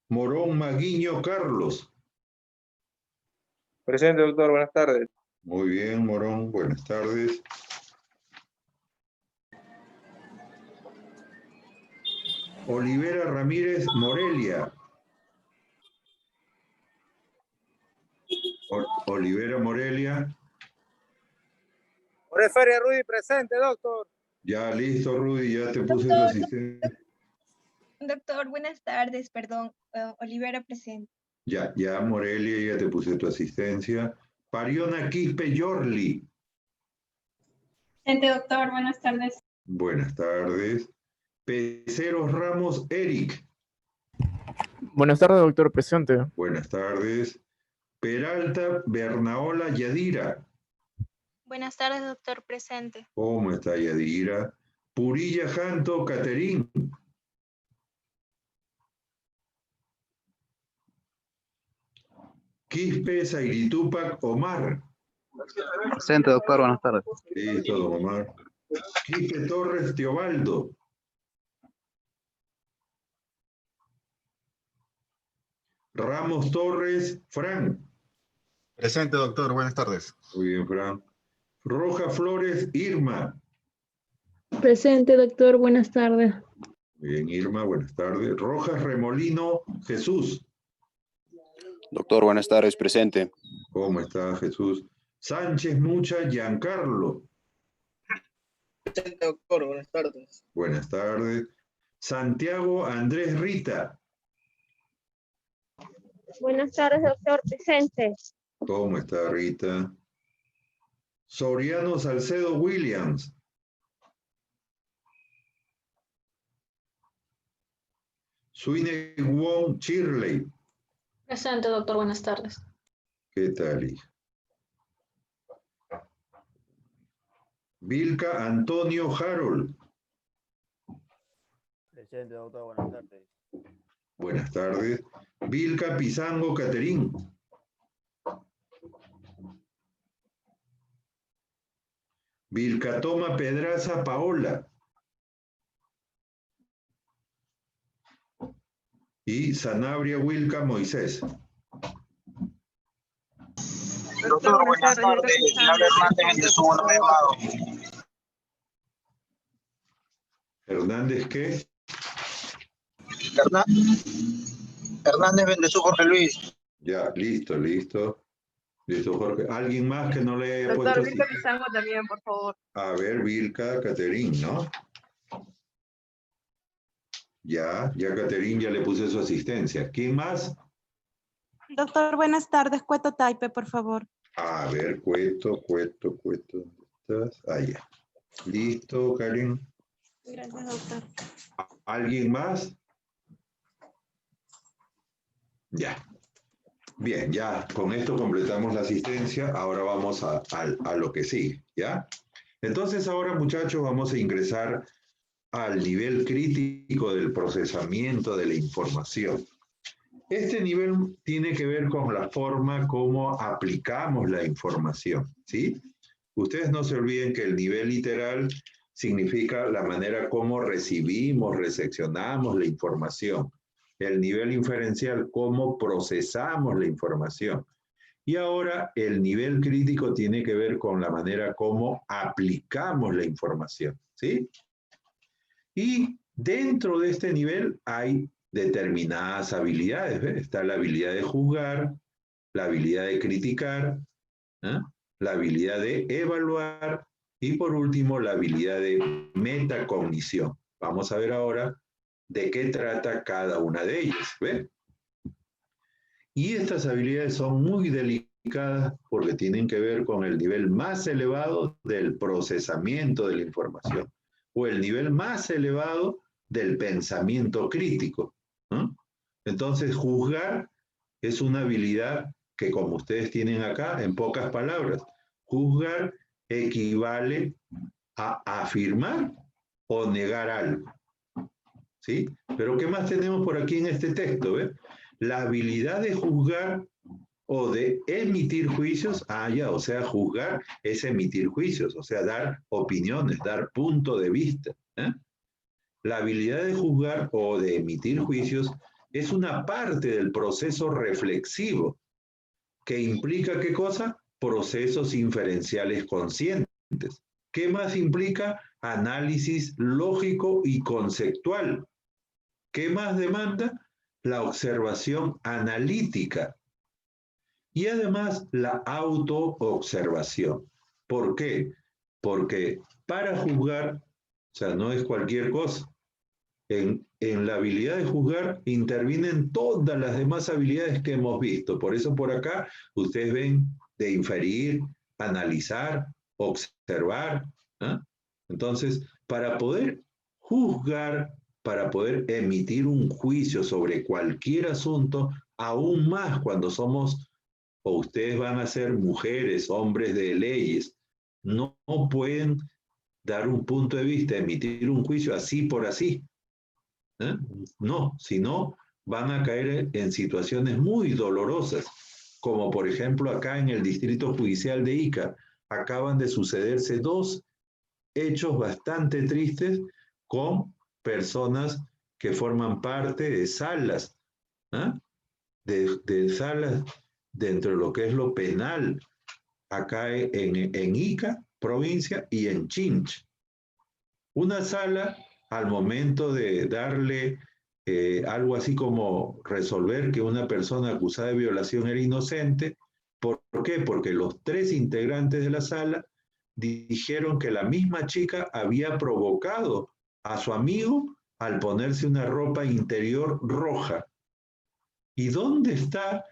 Morón Maguiño Carlos. Presente, doctor. Buenas tardes. Muy bien, Morón. Buenas tardes. Olivera Ramírez Morelia. Olivera Morelia. Feria Rudy, presente, doctor. Ya, listo, Rudy. Ya te puse tu asistente. Doctor, buenas tardes, perdón. Olivera presente. Ya, Morelia, ya te puse tu asistencia. Pariona Quispe Yorli. Presente, doctor. Buenas tardes. Buenas tardes. Peceros Ramos Eric. Buenas tardes, doctor. Presente. Buenas tardes. Peralta Bernaola Yadira. Buenas tardes, doctor. Presente. ¿Cómo está Yadira? Purilla Janto Caterín. Quispe Zairitupac Omar. Presente, doctor. Buenas tardes. Listo, don Omar. Quispe Torres Teobaldo. Ramos Torres Fran. Presente, doctor. Buenas tardes. Muy bien, Fran. Roja Flores Irma. Presente, doctor. Buenas tardes. Muy bien, Irma. Buenas tardes. Rojas Remolino Jesús. Doctor, buenas tardes. Presente. ¿Cómo está, Jesús? Sánchez Mucha Giancarlo. Presente, doctor. Buenas tardes. Buenas tardes. Santiago Andrés Rita. Buenas tardes, doctor. Presente. ¿Cómo está, Rita? Soriano Salcedo Williams. Suine Wong Shirley. Presente, doctor. Buenas tardes. ¿Qué tal, hija? Vilca Antonio Harold. Presente, doctor. Buenas tardes. Buenas tardes. Vilca Pizango Caterín. Vilca Toma Pedraza Paola. Y Sanabria Wilca Moisés. Doctor, buenas tardes. Habla Hernández de su nuevo. ¿Hernández qué? Hernández Bendezú Jorge Luis. Ya, listo, listo. Listo, Jorge. ¿Alguien más que no le haya Doctor, puesto? Vilca Pizango también, por favor. A ver, Vilca, Caterín, ¿no? Ya Caterín ya le puse su asistencia. ¿Quién más? Doctor, buenas tardes. Cueto Taipe, por favor. A ver, Cueto. ¿Dónde estás? Ah, ya. Listo, Karen. Gracias, doctor. ¿Alguien más? Ya. Bien, ya con esto completamos la asistencia. Ahora vamos a lo que sigue, ¿ya? Entonces ahora, muchachos, vamos a ingresar al nivel crítico del procesamiento de la información. Este nivel tiene que ver con la forma como aplicamos la información, ¿sí? Ustedes no se olviden que el nivel literal significa la manera como recibimos, recepcionamos la información. El nivel inferencial, cómo procesamos la información. Y ahora el nivel crítico tiene que ver con la manera como aplicamos la información, ¿sí? Y dentro de este nivel hay determinadas habilidades, ¿ves? Está la habilidad de juzgar, la habilidad de criticar, ¿eh? La habilidad de evaluar y por último la habilidad de metacognición. Vamos a ver ahora de qué trata cada una de ellas, ¿ves? Y estas habilidades son muy delicadas porque tienen que ver con el nivel más elevado del procesamiento de la información o el nivel más elevado del pensamiento crítico, ¿no? Entonces, juzgar es una habilidad que, como ustedes tienen acá, en pocas palabras, juzgar equivale a afirmar o negar algo, ¿sí? Pero ¿qué más tenemos por aquí en este texto? ¿Ves? La habilidad de juzgar o de emitir juicios, o sea, juzgar es emitir juicios, o sea, dar opiniones, dar punto de vista, ¿eh? La habilidad de juzgar o de emitir juicios es una parte del proceso reflexivo que implica, ¿qué cosa? Procesos inferenciales conscientes. ¿Qué más implica? Análisis lógico y conceptual. ¿Qué más demanda? La observación analítica. Y además la autoobservación. ¿Por qué? Porque para juzgar, o sea, no es cualquier cosa. En la habilidad de juzgar intervienen todas las demás habilidades que hemos visto. Por eso por acá ustedes ven de inferir, analizar, observar. Entonces, para poder juzgar, para poder emitir un juicio sobre cualquier asunto, aún más cuando somos, o ustedes van a ser mujeres, hombres de leyes, no pueden dar un punto de vista, emitir un juicio así por así. No, sino van a caer en situaciones muy dolorosas, como por ejemplo acá en el Distrito Judicial de Ica, acaban de sucederse 2 hechos bastante tristes con personas que forman parte de salas, de salas dentro de lo que es lo penal, acá en Ica, provincia, y en Chincha. Una sala, al momento de darle algo así como resolver que una persona acusada de violación era inocente, ¿por qué? Porque los 3 integrantes de la sala dijeron que la misma chica había provocado a su amigo al ponerse una ropa interior roja. ¿Y dónde está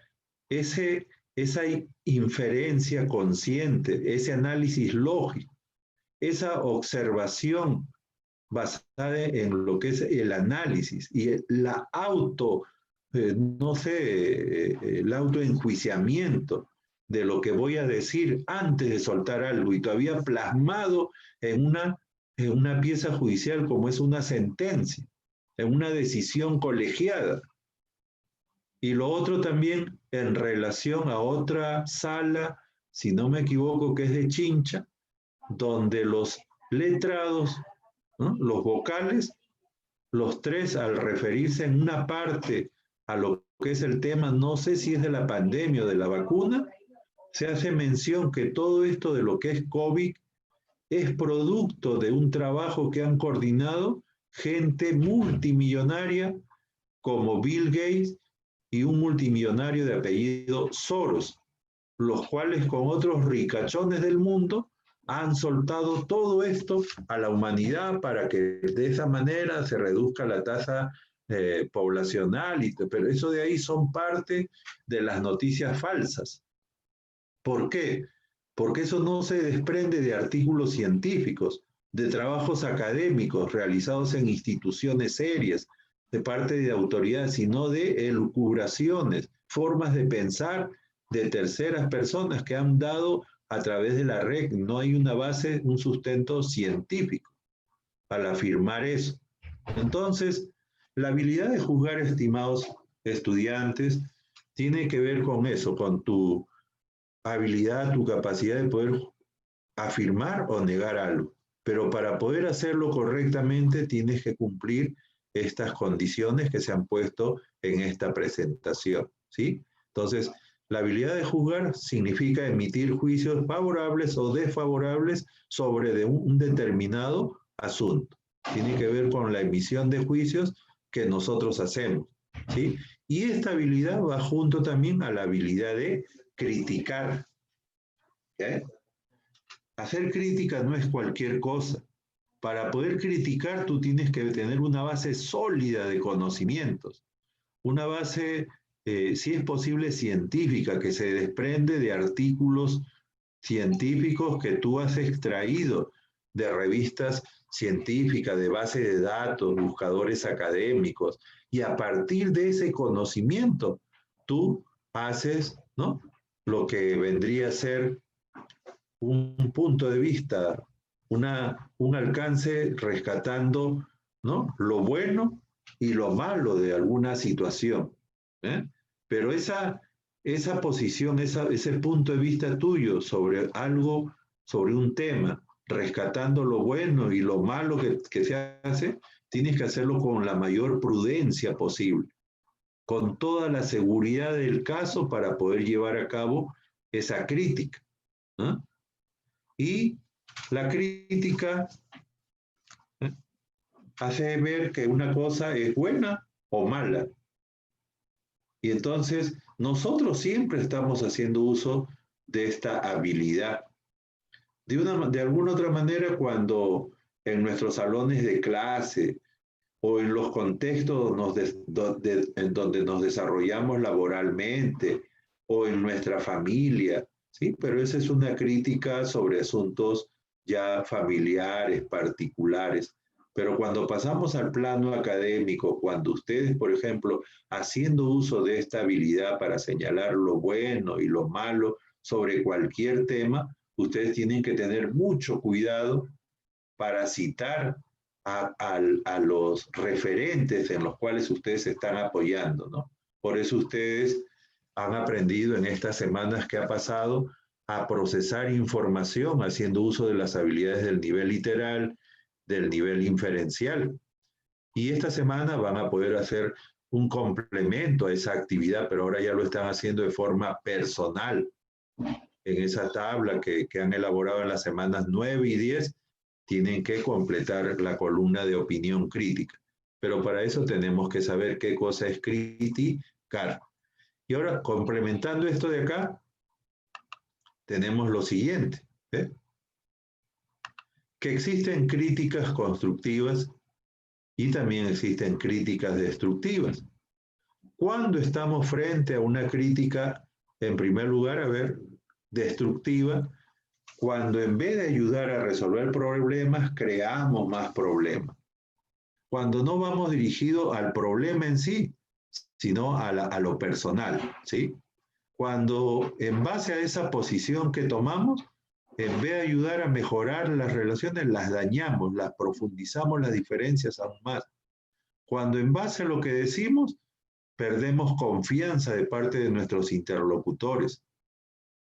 esa inferencia consciente, ese análisis lógico, esa observación basada en lo que es el análisis y la el autoenjuiciamiento de lo que voy a decir antes de soltar algo y todavía plasmado en una pieza judicial como es una sentencia, en una decisión colegiada? Y lo otro también en relación a otra sala, si no me equivoco, que es de Chincha, donde los letrados, los vocales, los 3 al referirse en una parte a lo que es el tema, no sé si es de la pandemia o de la vacuna, se hace mención que todo esto de lo que es COVID es producto de un trabajo que han coordinado gente multimillonaria como Bill Gates y un multimillonario de apellido Soros, los cuales con otros ricachones del mundo han soltado todo esto a la humanidad para que de esa manera se reduzca la tasa poblacional, pero eso de ahí son parte de las noticias falsas. ¿Por qué? Porque eso no se desprende de artículos científicos, de trabajos académicos realizados en instituciones serias, de parte de autoridades, sino de elucubraciones, formas de pensar de terceras personas que han dado a través de la red. No hay una base, un sustento científico al afirmar eso. Entonces, la habilidad de juzgar, estimados estudiantes, tiene que ver con eso, con tu habilidad, tu capacidad de poder afirmar o negar algo. Pero para poder hacerlo correctamente tienes que cumplir estas condiciones que se han puesto en esta presentación, ¿sí? Entonces, la habilidad de juzgar significa emitir juicios favorables o desfavorables sobre un determinado asunto. Tiene que ver con la emisión de juicios que nosotros hacemos, ¿sí? Y esta habilidad va junto también a la habilidad de criticar. ¿Okay? Hacer crítica no es cualquier cosa. Para poder criticar tú tienes que tener una base sólida de conocimientos, una base, si es posible, científica, que se desprende de artículos científicos que tú has extraído de revistas científicas, de bases de datos, buscadores académicos, y a partir de ese conocimiento tú haces, ¿no?, lo que vendría a ser un punto de vista, un alcance rescatando, ¿no?, lo bueno y lo malo de alguna situación. Pero esa posición, ese punto de vista tuyo sobre algo, sobre un tema, rescatando lo bueno y lo malo que se hace, tienes que hacerlo con la mayor prudencia posible, con toda la seguridad del caso para poder llevar a cabo esa crítica. Y la crítica hace ver que una cosa es buena o mala. Y entonces nosotros siempre estamos haciendo uso de esta habilidad. De alguna otra manera, cuando en nuestros salones de clase o en los contextos en donde nos desarrollamos laboralmente o en nuestra familia, ¿sí? Pero esa es una crítica sobre asuntos ya familiares, particulares. Pero cuando pasamos al plano académico, cuando ustedes, por ejemplo, haciendo uso de esta habilidad para señalar lo bueno y lo malo sobre cualquier tema, ustedes tienen que tener mucho cuidado para citar a los referentes en los cuales ustedes se están apoyando, ¿no? Por eso ustedes han aprendido en estas semanas que ha pasado a procesar información haciendo uso de las habilidades del nivel literal, del nivel inferencial. Y esta semana van a poder hacer un complemento a esa actividad, pero ahora ya lo están haciendo de forma personal. En esa tabla que han elaborado en las semanas 9 y 10, tienen que completar la columna de opinión crítica. Pero para eso tenemos que saber qué cosa es criticar. Y ahora, complementando esto de acá, tenemos lo siguiente, ¿eh? Que existen críticas constructivas y también existen críticas destructivas. Cuando estamos frente a una crítica, en primer lugar, a ver, destructiva, cuando en vez de ayudar a resolver problemas, creamos más problemas. Cuando no vamos dirigidos al problema en sí, sino a lo personal, ¿sí? Cuando en base a esa posición que tomamos, en vez de ayudar a mejorar las relaciones, las dañamos, las profundizamos las diferencias aún más. Cuando en base a lo que decimos, perdemos confianza de parte de nuestros interlocutores.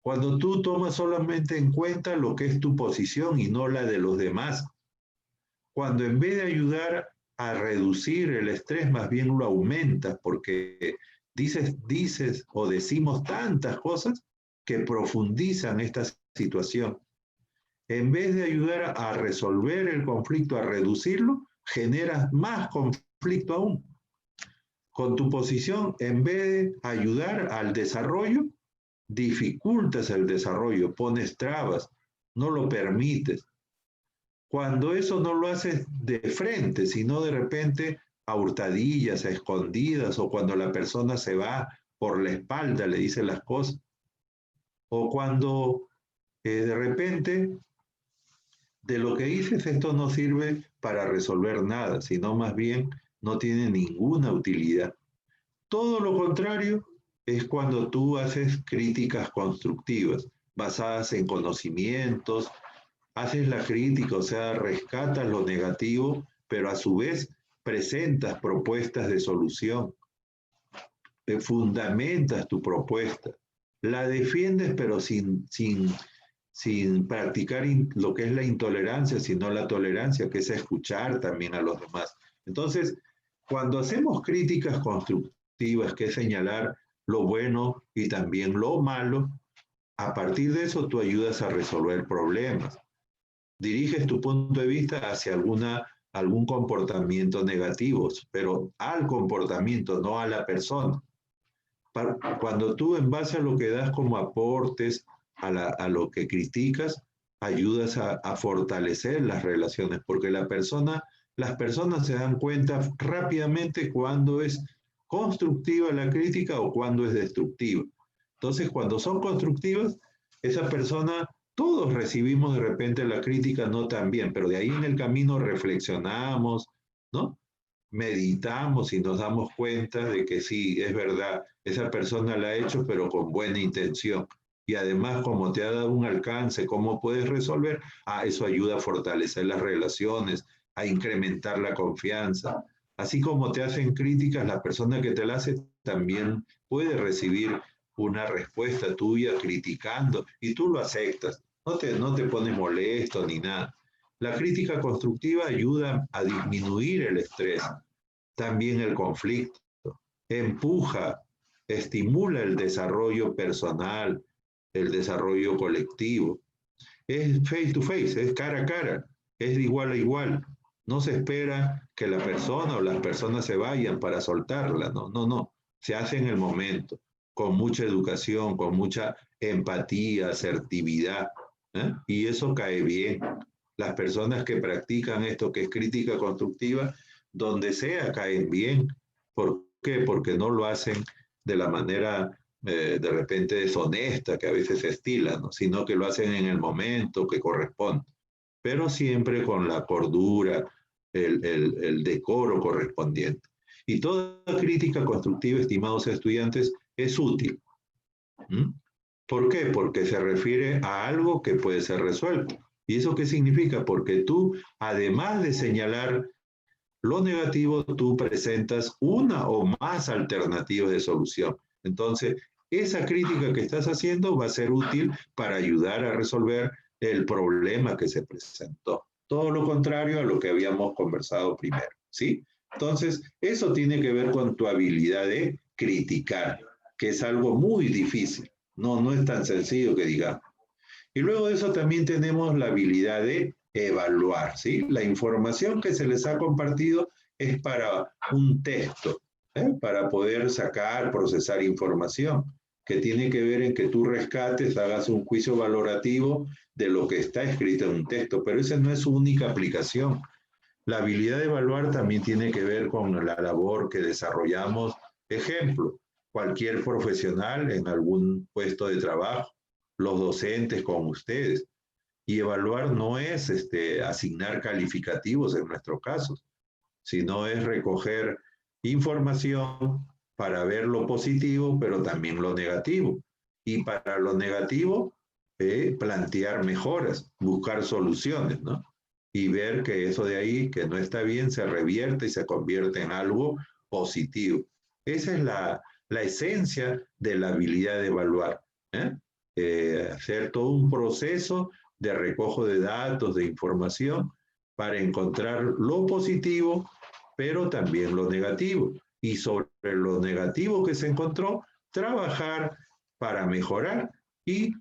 Cuando tú tomas solamente en cuenta lo que es tu posición y no la de los demás. Cuando en vez de ayudar a reducir el estrés, más bien lo aumentas porque dices o decimos tantas cosas que profundizan esta situación. En vez de ayudar a resolver el conflicto, a reducirlo, generas más conflicto aún. Con tu posición, en vez de ayudar al desarrollo, dificultas el desarrollo, pones trabas, no lo permites. Cuando eso no lo haces de frente, sino de repente a hurtadillas, a escondidas, o cuando la persona se va por la espalda, le dice las cosas, o cuando de repente de lo que dices esto no sirve para resolver nada, sino más bien no tiene ninguna utilidad. Todo lo contrario es cuando tú haces críticas constructivas, basadas en conocimientos, haces la crítica, o sea, rescatas lo negativo, pero a su vez presentas propuestas de solución, fundamentas tu propuesta, la defiendes, pero sin practicar lo que es la intolerancia, sino la tolerancia, que es escuchar también a los demás. Entonces, cuando hacemos críticas constructivas, que es señalar lo bueno y también lo malo, a partir de eso tú ayudas a resolver problemas. Diriges tu punto de vista hacia algún comportamiento negativo, pero al comportamiento, no a la persona. Cuando tú, en base a lo que das como aportes, a lo que criticas, ayudas a fortalecer las relaciones, porque las personas se dan cuenta rápidamente cuando es constructiva la crítica o cuando es destructiva. Entonces, cuando son constructivas, esa persona, todos recibimos de repente la crítica no tan bien, pero de ahí en el camino reflexionamos, ¿no? Meditamos y nos damos cuenta de que sí, es verdad, esa persona la ha hecho, pero con buena intención. Y además, como te ha dado un alcance, cómo puedes resolver, eso ayuda a fortalecer las relaciones, a incrementar la confianza. Así como te hacen críticas, la persona que te la hace también puede recibir una respuesta tuya criticando y tú lo aceptas. No te pones molesto ni nada. La crítica constructiva ayuda a disminuir el estrés, también el conflicto, empuja, estimula el desarrollo personal, el desarrollo colectivo. Es face to face, es cara a cara, es de igual a igual. No se espera que la persona o las personas se vayan para soltarla, no. Se hace en el momento, con mucha educación, con mucha empatía, asertividad, ¿eh? Y eso cae bien. Las personas que practican esto, que es crítica constructiva, donde sea caen bien. ¿Por qué? Porque no lo hacen de la manera de repente deshonesta que a veces se estila, ¿no? Sino que lo hacen en el momento que corresponde, pero siempre con la cordura, el decoro correspondiente. Y toda crítica constructiva, estimados estudiantes, es útil. ¿Por qué? Porque se refiere a algo que puede ser resuelto. ¿Y eso qué significa? Porque tú, además de señalar lo negativo, tú presentas una o más alternativas de solución. Entonces, esa crítica que estás haciendo va a ser útil para ayudar a resolver el problema que se presentó. Todo lo contrario a lo que habíamos conversado primero, ¿sí? Entonces, eso tiene que ver con tu habilidad de criticar, que es algo muy difícil. No es tan sencillo que digamos. Y luego de eso también tenemos la habilidad de evaluar, ¿sí? La información que se les ha compartido es para un texto, para poder sacar, procesar información, que tiene que ver en que tú rescates, hagas un juicio valorativo de lo que está escrito en un texto, pero esa no es su única aplicación. La habilidad de evaluar también tiene que ver con la labor que desarrollamos. Ejemplo, cualquier profesional en algún puesto de trabajo, los docentes con ustedes. Y evaluar no es asignar calificativos en nuestros casos, sino es recoger información para ver lo positivo, pero también lo negativo. Y para lo negativo, plantear mejoras, buscar soluciones, ¿no? Y ver que eso de ahí, que no está bien, se revierte y se convierte en algo positivo. Esa es la esencia de la habilidad de evaluar. Hacer todo un proceso de recojo de datos, de información, para encontrar lo positivo, pero también lo negativo. Y sobre lo negativo que se encontró, trabajar para mejorar y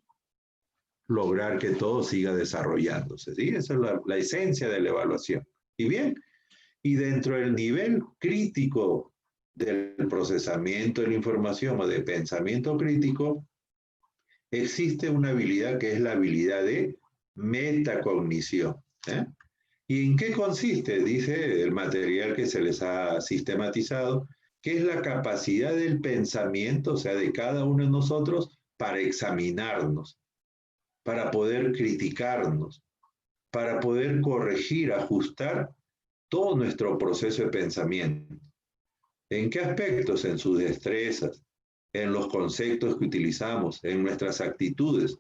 lograr que todo siga desarrollándose, ¿sí? Esa es la esencia de la evaluación. Y bien, y dentro del nivel crítico del procesamiento de la información o de pensamiento crítico, existe una habilidad que es la habilidad de metacognición. ¿Y en qué consiste? Dice el material que se les ha sistematizado, que es la capacidad del pensamiento, o sea, de cada uno de nosotros, para examinarnos, para poder criticarnos, para poder corregir, ajustar todo nuestro proceso de pensamiento. ¿En qué aspectos? En sus destrezas, en los conceptos que utilizamos, en nuestras actitudes.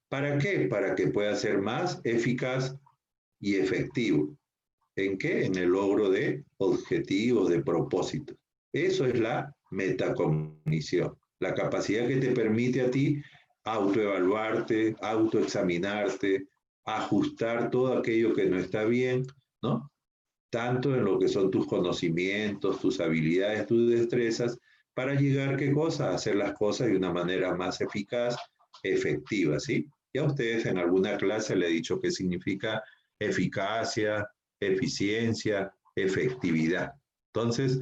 ¿Para qué? Para que pueda ser más eficaz y efectivo. ¿En qué? En el logro de objetivos, de propósitos. Eso es la metacognición, la capacidad que te permite a ti autoevaluarte, autoexaminarte, ajustar todo aquello que no está bien, ¿no? Tanto en lo que son tus conocimientos, tus habilidades, tus destrezas, para llegar, ¿qué cosa? A hacer las cosas de una manera más eficaz, efectiva, ¿sí? Ya a ustedes en alguna clase le he dicho qué significa eficacia, eficiencia, efectividad. Entonces,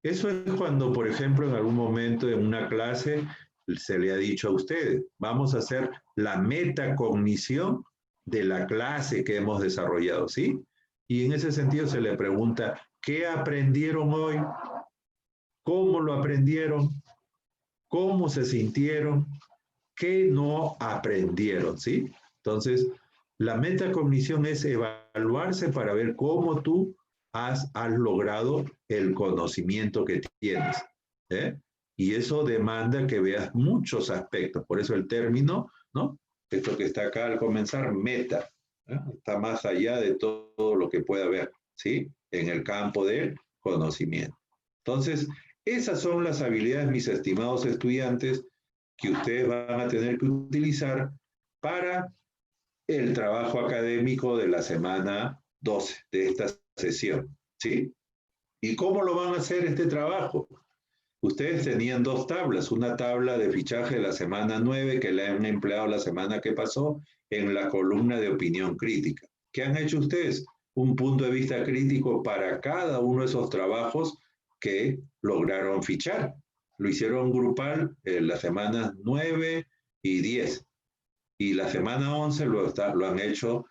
eso es cuando, por ejemplo, en algún momento en una clase se le ha dicho a ustedes, vamos a hacer la metacognición de la clase que hemos desarrollado, ¿sí? Y en ese sentido se le pregunta, ¿qué aprendieron hoy? ¿Cómo lo aprendieron? ¿Cómo se sintieron? ¿Qué no aprendieron? ¿Sí? Entonces, la metacognición es evaluarse para ver cómo tú has logrado el conocimiento que tienes. Y eso demanda que veas muchos aspectos. Por eso el término, ¿no? Esto que está acá al comenzar, meta, está más allá de todo lo que pueda haber, ¿sí? En el campo del conocimiento. Entonces, esas son las habilidades, mis estimados estudiantes, que ustedes van a tener que utilizar para el trabajo académico de la semana 12 de esta sesión, ¿sí? ¿Y cómo lo van a hacer este trabajo? Ustedes tenían dos tablas, una tabla de fichaje de la semana 9 que la han empleado la semana que pasó en la columna de opinión crítica. ¿Qué han hecho ustedes? Un punto de vista crítico para cada uno de esos trabajos que lograron fichar. Lo hicieron grupal en las semanas 9 y 10. Y la semana 11 lo han hecho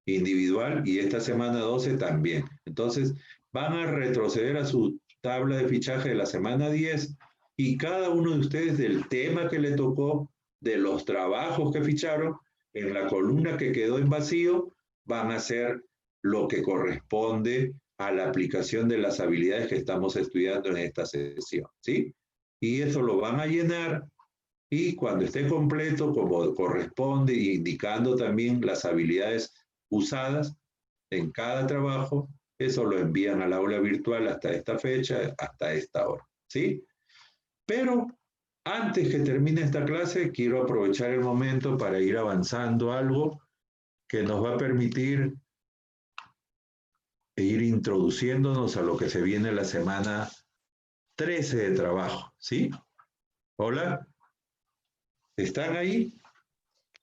individual y esta semana 12 también. Entonces, van a retroceder a su tabla de fichaje de la semana 10 y cada uno de ustedes del tema que le tocó, de los trabajos que ficharon, en la columna que quedó en vacío, van a hacer lo que corresponde a la aplicación de las habilidades que estamos estudiando en esta sesión, ¿sí? Y eso lo van a llenar y cuando esté completo, como corresponde, indicando también las habilidades usadas en cada trabajo, eso lo envían al aula virtual hasta esta fecha, hasta esta hora, ¿sí? Pero antes que termine esta clase, quiero aprovechar el momento para ir avanzando algo que nos va a permitir ir introduciéndonos a lo que se viene la semana 13 de trabajo, ¿sí? Hola, ¿están ahí?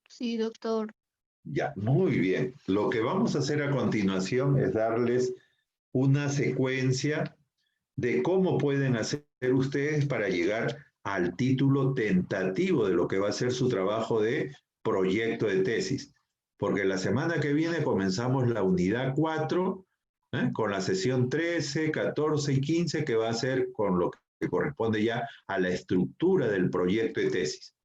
Sí, doctor. Ya, muy bien. Lo que vamos a hacer a continuación es darles una secuencia de cómo pueden hacer ustedes para llegar al título tentativo de lo que va a ser su trabajo de proyecto de tesis. Porque la semana que viene comenzamos la unidad 4, con la sesión 13, 14 y 15, que va a ser con lo que corresponde ya a la estructura del proyecto de tesis.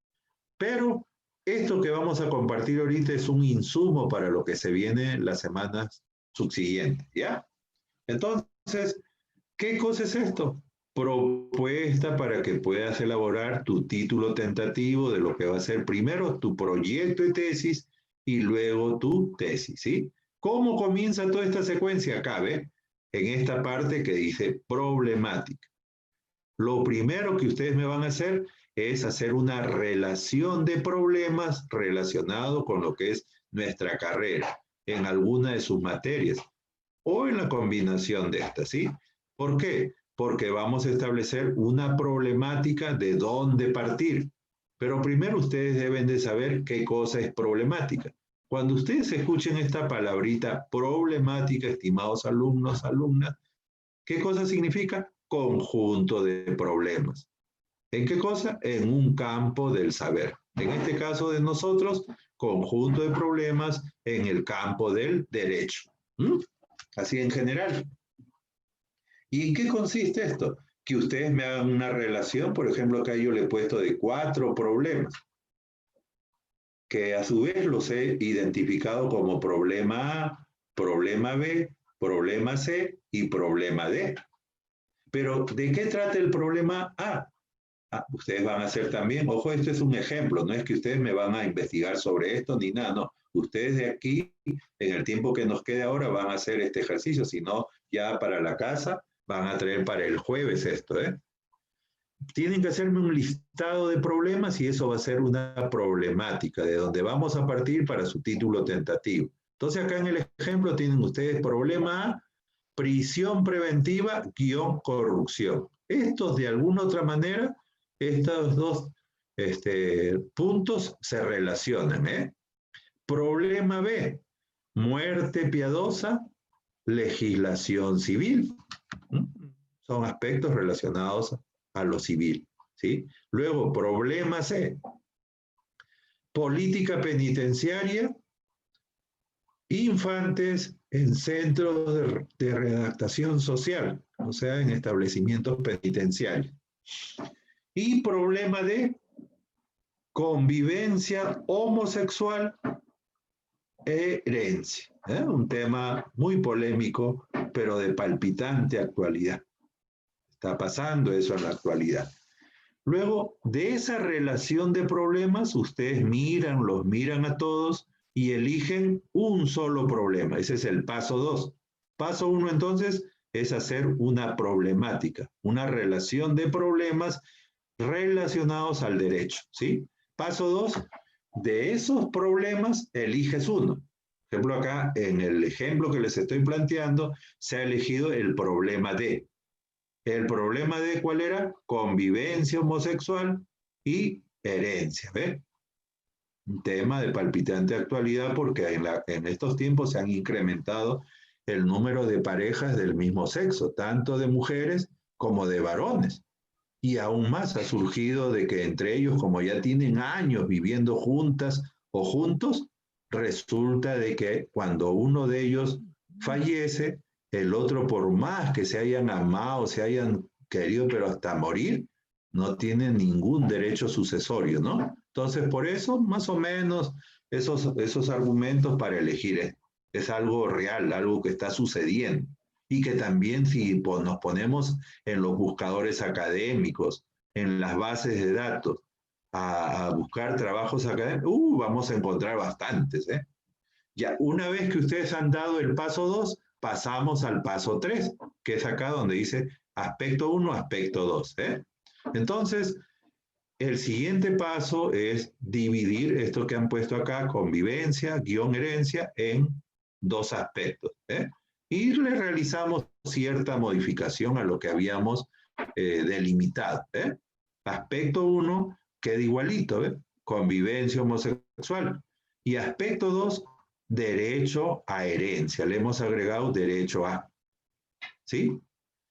Pero esto que vamos a compartir ahorita es un insumo para lo que se viene las semanas subsiguientes, ¿ya? Entonces, ¿qué cosa es esto? Propuesta para que puedas elaborar tu título tentativo de lo que va a ser primero tu proyecto de tesis y luego tu tesis, ¿sí? ¿Cómo comienza toda esta secuencia? Acá, ¿ve? En esta parte que dice problemática. Lo primero que ustedes me van a hacer es hacer una relación de problemas relacionado con lo que es nuestra carrera en alguna de sus materias o en la combinación de estas, ¿sí? ¿Por qué? Porque vamos a establecer una problemática de dónde partir. Pero primero ustedes deben de saber qué cosa es problemática. Cuando ustedes escuchen esta palabrita problemática, estimados alumnos, alumnas, ¿qué cosa significa? Conjunto de problemas. ¿En qué cosa? En un campo del saber. En este caso de nosotros, conjunto de problemas en el campo del derecho. Así en general. ¿Y en qué consiste esto? Que ustedes me hagan una relación, por ejemplo, acá yo le he puesto de 4 problemas, que a su vez los he identificado como problema A, problema B, problema C y problema D. Pero, ¿de qué trata el problema A? Ustedes van a hacer también, ojo, este es un ejemplo, no es que ustedes me van a investigar sobre esto ni nada, no. Ustedes de aquí, en el tiempo que nos quede ahora, van a hacer este ejercicio, si no, ya para la casa, van a traer para el jueves esto, ¿eh? Tienen que hacerme un listado de problemas y eso va a ser una problemática de donde vamos a partir para su título tentativo. Entonces acá en el ejemplo tienen ustedes problema A, prisión preventiva _ corrupción. Estos de alguna otra manera, estos dos puntos se relacionan, ¿eh? Problema B, muerte piadosa, legislación civil. Son aspectos relacionados a lo civil, ¿sí? Luego, problema C, política penitenciaria, infantes en centros de redactación social, o sea, en establecimientos penitenciarios. Y problema D, convivencia homosexual e herencia. Un tema muy polémico, pero de palpitante actualidad. Está pasando eso en la actualidad. Luego, de esa relación de problemas, ustedes los miran a todos y eligen un solo problema. Ese es el paso 2. Paso 1, entonces, es hacer una problemática, una relación de problemas relacionados al derecho, ¿sí? Paso 2, de esos problemas, eliges uno. Por ejemplo, acá, en el ejemplo que les estoy planteando, se ha elegido el problema D. El problema D, ¿cuál era? Convivencia homosexual y herencia, ¿ve? Un tema de palpitante actualidad porque en estos tiempos se han incrementado el número de parejas del mismo sexo, tanto de mujeres como de varones. Y aún más ha surgido de que entre ellos, como ya tienen años viviendo juntas o juntos, resulta de que cuando uno de ellos fallece, el otro, por más que se hayan amado, se hayan querido, pero hasta morir, no tiene ningún derecho sucesorio, ¿no? Entonces, por eso, más o menos, esos argumentos para elegir es algo real, algo que está sucediendo. Y que también si nos ponemos en los buscadores académicos, en las bases de datos, a buscar trabajos académicos, vamos a encontrar bastantes, ¿eh? Ya, una vez que ustedes han dado el paso 2, pasamos al paso 3, que es acá donde dice aspecto 1, aspecto 2, ¿eh? Entonces, el siguiente paso es dividir esto que han puesto acá, convivencia, herencia, en 2 aspectos, ¿eh? Y le realizamos cierta modificación a lo que habíamos delimitado, ¿eh? Aspecto 1 queda igualito, ¿eh? Convivencia homosexual. Y aspecto 2, derecho a herencia. Le hemos agregado derecho a, ¿sí?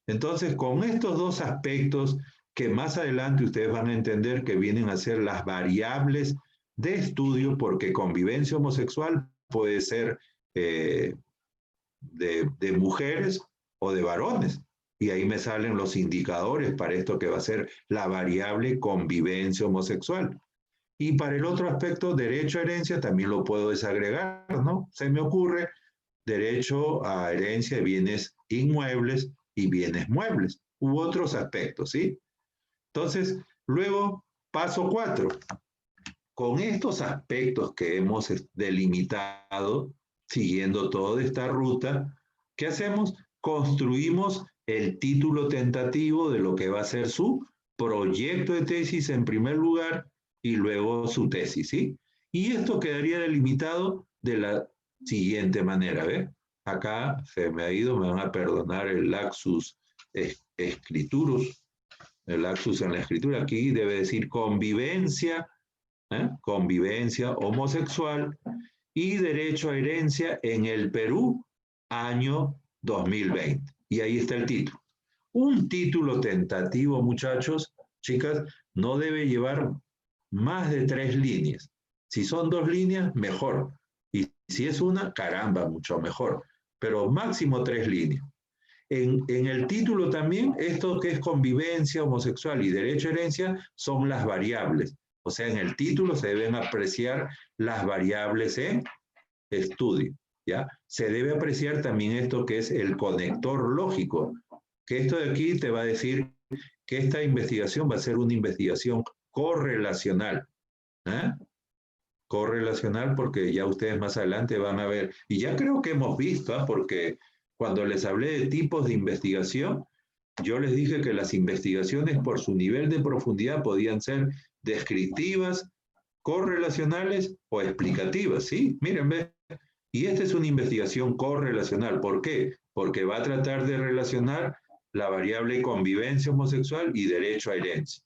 Entonces, con estos 2 aspectos que más adelante ustedes van a entender que vienen a ser las variables de estudio, porque convivencia homosexual puede ser de mujeres o de varones. Y ahí me salen los indicadores para esto que va a ser la variable convivencia homosexual. Y para el otro aspecto, derecho a herencia, también lo puedo desagregar, ¿no? Se me ocurre derecho a herencia de bienes inmuebles y bienes muebles, u otros aspectos, ¿sí? Entonces, luego, paso 4. Con estos aspectos que hemos delimitado, siguiendo toda esta ruta, ¿qué hacemos? Construimos el título tentativo de lo que va a ser su proyecto de tesis en primer lugar y luego su tesis, ¿sí? Y esto quedaría delimitado de la siguiente manera, ¿ves? Acá se me ha ido, me van a perdonar el lapsus escriturus, el lapsus en la escritura. Aquí debe decir convivencia, convivencia homosexual y derecho a herencia en el Perú, año 2020. Y ahí está el título. Un título tentativo, muchachos, chicas, no debe llevar más de 3 líneas. Si son 2 líneas, mejor. Y si es una, caramba, mucho mejor. Pero máximo 3 líneas. En el título también, esto que es convivencia homosexual y derecho a herencia son las variables. O sea, en el título se deben apreciar las variables en estudio, ¿ya? Se debe apreciar también esto que es el conector lógico, que esto de aquí te va a decir que esta investigación va a ser una investigación correlacional, ¿eh? Correlacional porque ya ustedes más adelante van a ver, y ya creo que hemos visto, ¿eh? Porque cuando les hablé de tipos de investigación, yo les dije que las investigaciones por su nivel de profundidad podían ser descriptivas, correlacionales o explicativas, ¿sí? Miren, ¿ves? Y esta es una investigación correlacional. ¿Por qué? Porque va a tratar de relacionar la variable convivencia homosexual y derecho a herencia.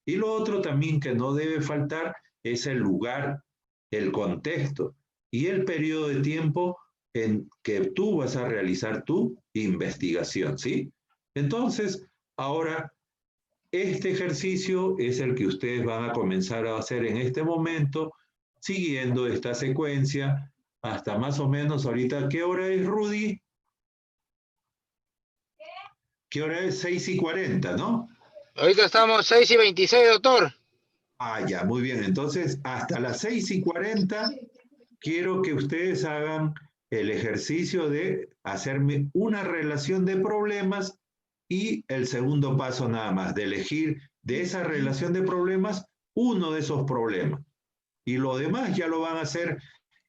Y lo otro también que no debe faltar es el lugar, el contexto y el periodo de tiempo en que tú vas a realizar tu investigación, ¿sí? Entonces, ahora, este ejercicio es el que ustedes van a comenzar a hacer en este momento, siguiendo esta secuencia, hasta más o menos ahorita, ¿qué hora es, Rudy? ¿Qué hora es? 6:40, ¿no? Ahorita estamos 6:26, doctor. Ah, ya, muy bien. Entonces, hasta las 6:40, quiero que ustedes hagan el ejercicio de hacerme una relación de problemas y el segundo paso nada más, de elegir de esa relación de problemas uno de esos problemas. Y lo demás ya lo van a hacer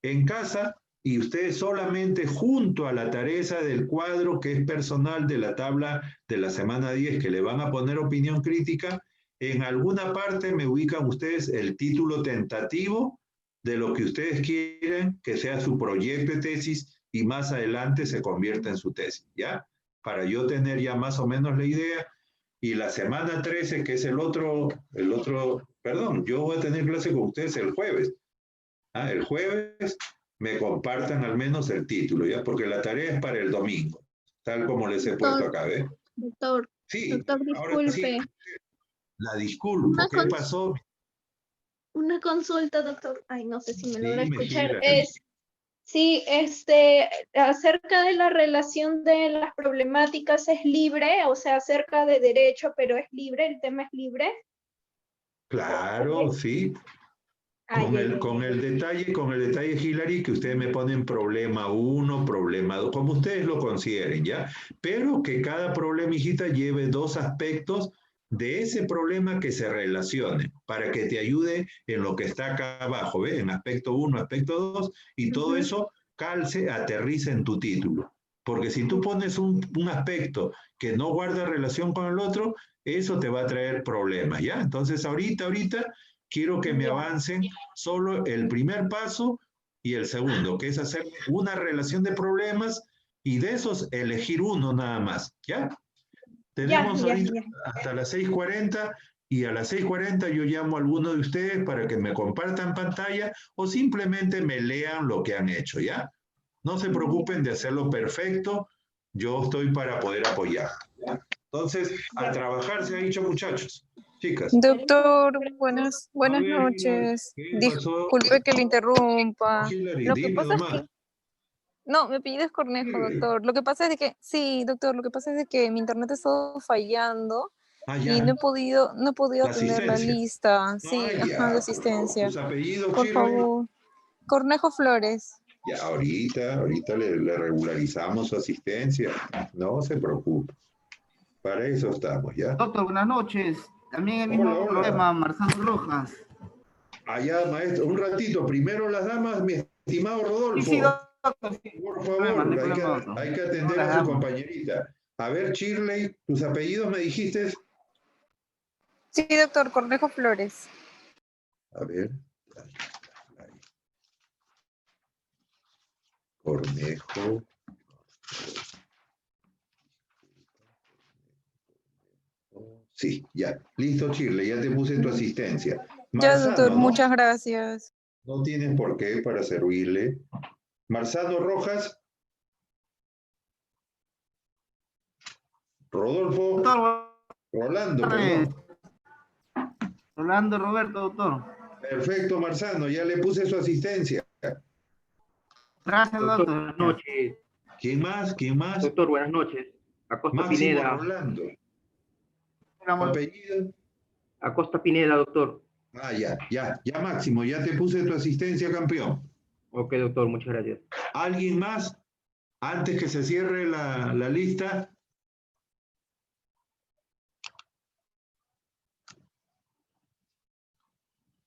en casa y ustedes solamente junto a la tarea esa del cuadro que es personal de la tabla de la semana 10 que le van a poner opinión crítica, en alguna parte me ubican ustedes el título tentativo de lo que ustedes quieren que sea su proyecto de tesis y más adelante se convierta en su tesis, ¿ya? Para yo tener ya más o menos la idea. Y la semana 13, que es perdón, yo voy a tener clase con ustedes el jueves. El jueves me compartan al menos el título, ¿ya? Porque la tarea es para el domingo, tal como les he puesto acá, ¿ves? Doctor, sí, doctor, disculpe. Sí, la disculpo, ¿qué pasó? Una consulta, doctor. Ay, no sé si me logra Dime, escuchar. Gila. Sí, acerca de la relación de las problemáticas es libre, o sea, acerca de derecho, pero es libre, el tema es libre. Claro, sí. Con el detalle, Hilary, que ustedes me ponen problema 1, problema 2, como ustedes lo consideren, ¿ya? Pero que cada problema, hijita, lleve 2 aspectos de ese problema que se relacione, para que te ayude en lo que está acá abajo, ¿ves? En aspecto 1, aspecto 2, y todo eso calce, aterriza en tu título. Porque si tú pones un aspecto que no guarda relación con el otro, eso te va a traer problemas, ¿ya? Entonces, ahorita, quiero que me avancen solo el primer paso y el segundo, que es hacer una relación de problemas y de esos elegir uno nada más, ¿ya? Tenemos ahorita hasta las 6:40 y a las 6:40 yo llamo a alguno de ustedes para que me compartan pantalla o simplemente me lean lo que han hecho, ¿ya? No se preocupen de hacerlo perfecto, yo estoy para poder apoyar, ¿ya? Entonces, a trabajar se ha dicho, muchachos. Chicas. Doctor, buenas noches. Disculpe que le interrumpa. Lo que pasa es que... No, me pides Cornejo, doctor. Lo que pasa es de que... Sí, doctor, lo que pasa es de que mi internet ha estado fallando y no he podido atender la lista. Sí, de asistencia. ¿Tus apellidos, por favor. Cornejo Flores. Ya, ahorita le regularizamos su asistencia. No se preocupe. Para eso estamos, ¿ya? Doctor, buenas noches. También el mismo problema, Marcelo Rojas. Allá, maestro, un ratito. Primero las damas, mi estimado Rodolfo. Sí, doctor. Por favor, hay que atender a su compañerita. A ver, Shirley, ¿tus apellidos me dijiste? Sí, doctor, Cornejo Flores. A ver. Cornejo. Sí, ya. Listo, Shirley, ya te puse tu asistencia. Ya, doctor, muchas gracias. No tienes por qué para servirle. Marzano Rojas. Rodolfo. Rolando. Rolando Roberto, doctor. Perfecto, Marzano, ya le puse su asistencia. Gracias, doctor. Buenas noches. ¿Quién más? Doctor, buenas noches. Acosta Máximo Pineda. Rolando. ¿Apellido? Acosta Pineda, doctor. Ah, ya, Máximo, ya te puse tu asistencia, campeón. Ok, doctor, muchas gracias. ¿Alguien más? Antes que se cierre la lista.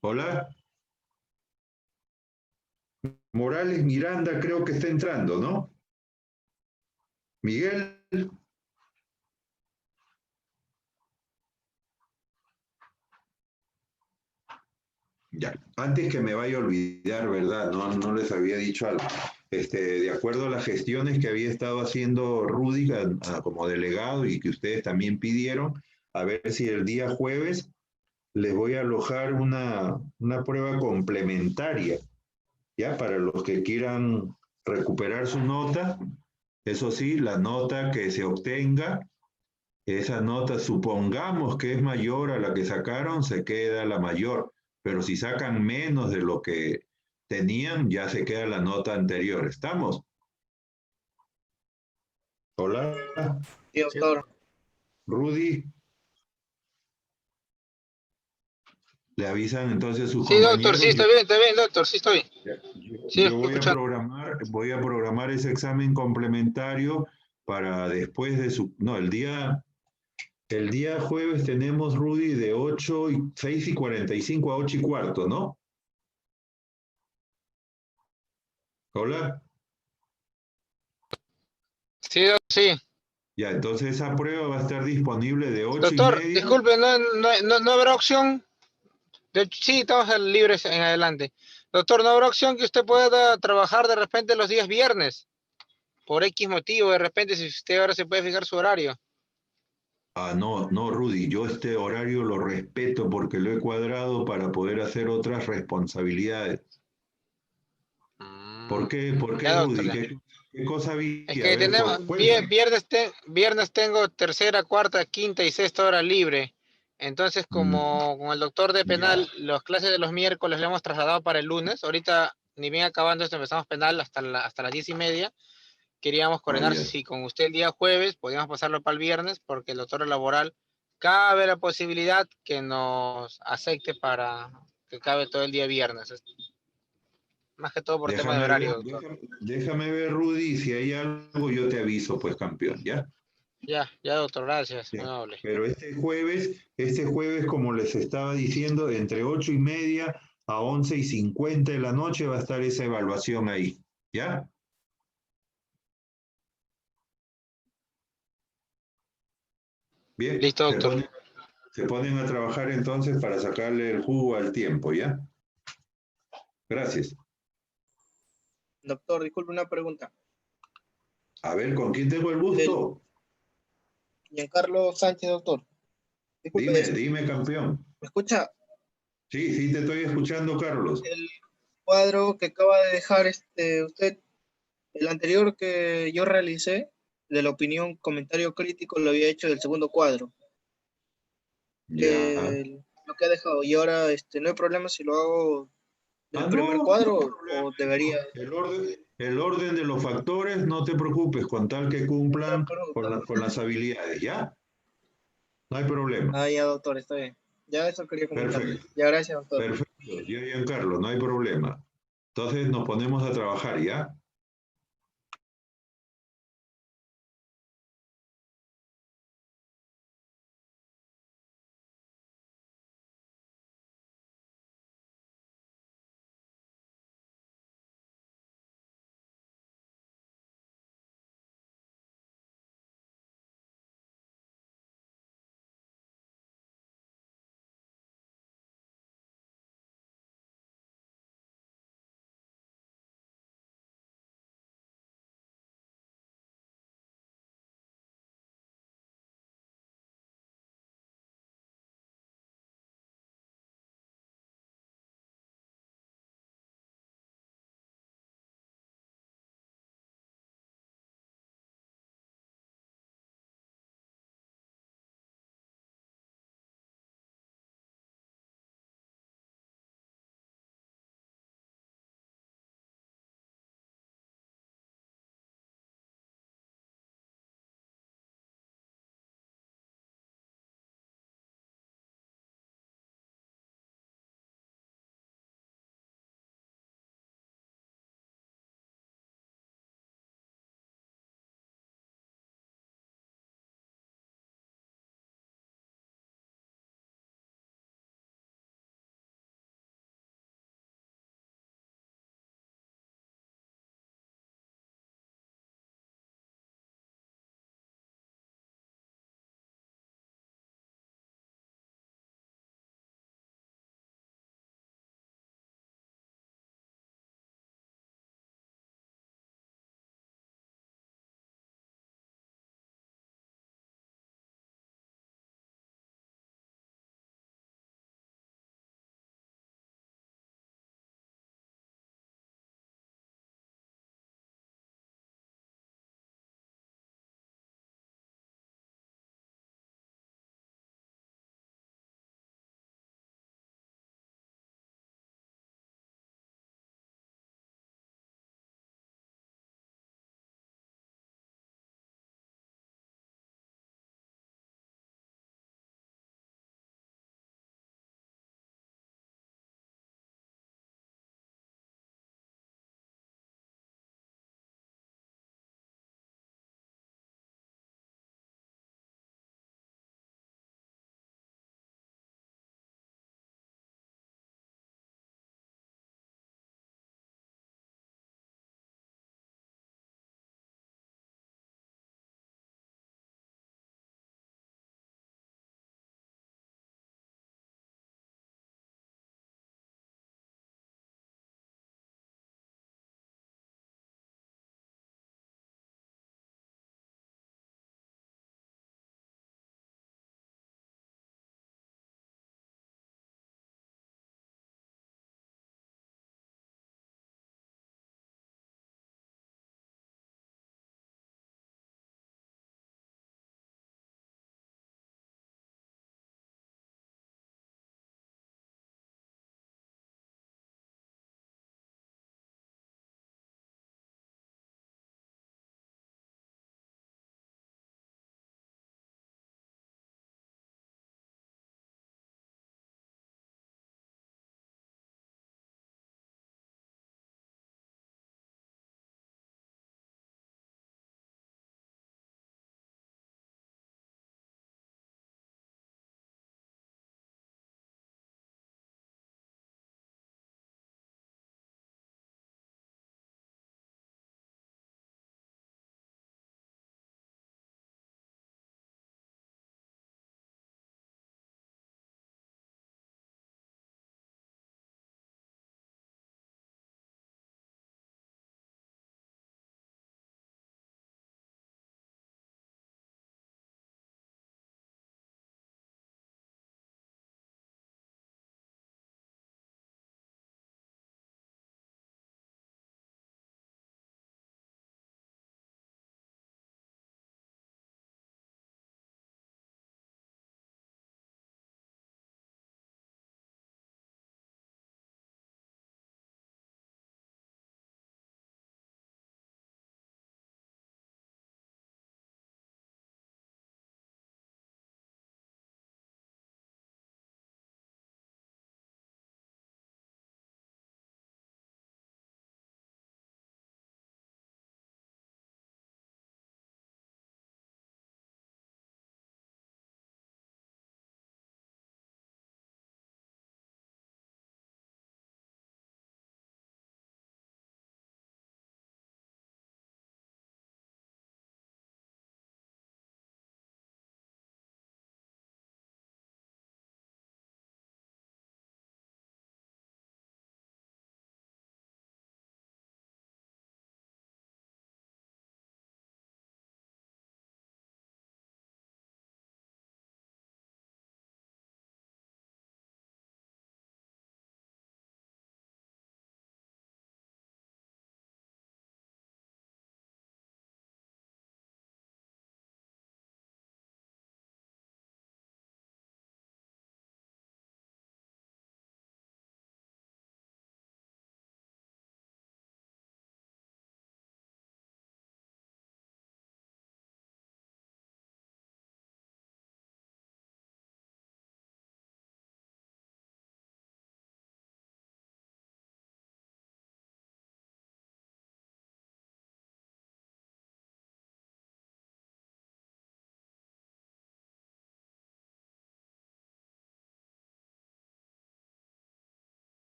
Hola. Morales Miranda creo que está entrando, ¿no? Miguel. Ya, antes que me vaya a olvidar, ¿verdad? No les había dicho algo. De acuerdo a las gestiones que había estado haciendo Rudy como delegado y que ustedes también pidieron, a ver si el día jueves les voy a alojar una prueba complementaria, ¿ya? Para los que quieran recuperar su nota. Eso sí, la nota que se obtenga, esa nota supongamos que es mayor a la que sacaron, se queda la mayor. Pero si sacan menos de lo que tenían, ya se queda la nota anterior. ¿Estamos? Hola. Sí, doctor. Rudy. Le avisan entonces a sus compañeros. Sí, doctor, sí, está bien, doctor, sí estoy. Sí, yo voy a programar ese examen complementario para después de su... No, el día jueves tenemos, Rudy, de 6:45 a 8:15, ¿no? Hola. Sí. Ya, entonces esa prueba va a estar disponible de 8:30. Doctor, disculpe, no habrá opción. Sí, estamos libres en adelante. Doctor, ¿no habrá opción que usted pueda trabajar de repente los días viernes? Por X motivo, de repente, si usted ahora se puede fijar su horario. No, Rudy, yo este horario lo respeto porque lo he cuadrado para poder hacer otras responsabilidades. ¿Por qué, Rudy? ¿Qué cosa había? Es que tenemos, viernes tengo tercera, cuarta, quinta y sexta hora libre. Entonces, como con el doctor de penal, las clases de los miércoles le hemos trasladado para el lunes. Ahorita ni bien acabando esto empezamos penal hasta las 10:30. Queríamos coordinar ya. si con usted el día jueves podíamos pasarlo para el viernes, porque el doctor laboral cabe la posibilidad que nos acepte para que cabe todo el día viernes. Más que todo por tema de horario, doctor. Déjame ver, Rudy, si hay algo yo te aviso, pues, campeón, ¿ya? Ya, doctor, gracias, muy amable. Pero este jueves, como les estaba diciendo, entre 8:30 a 11:50 de la noche va a estar esa evaluación ahí, ¿ya? Bien. Listo, doctor. Se ponen a trabajar entonces para sacarle el jugo al tiempo, ¿ya? Gracias. Doctor, disculpe una pregunta. A ver, ¿con quién tengo el gusto? Giancarlo Sánchez, doctor. Disculpe, Dime, campeón. ¿Me escucha? Sí, te estoy escuchando, Carlos. El cuadro que acaba de dejar usted, el anterior que yo realicé, de la opinión, comentario crítico, lo había hecho del segundo cuadro. Lo que ha dejado. Y ahora no hay problema si lo hago del primer cuadro o debería. El orden de los factores, no te preocupes, con tal que cumplan con las habilidades, ¿ya? No hay problema. Ya, doctor, está bien. Ya eso quería comentar. Perfecto. Ya, gracias, doctor. Perfecto, Giancarlo, no hay problema. Entonces nos ponemos a trabajar, ¿ya?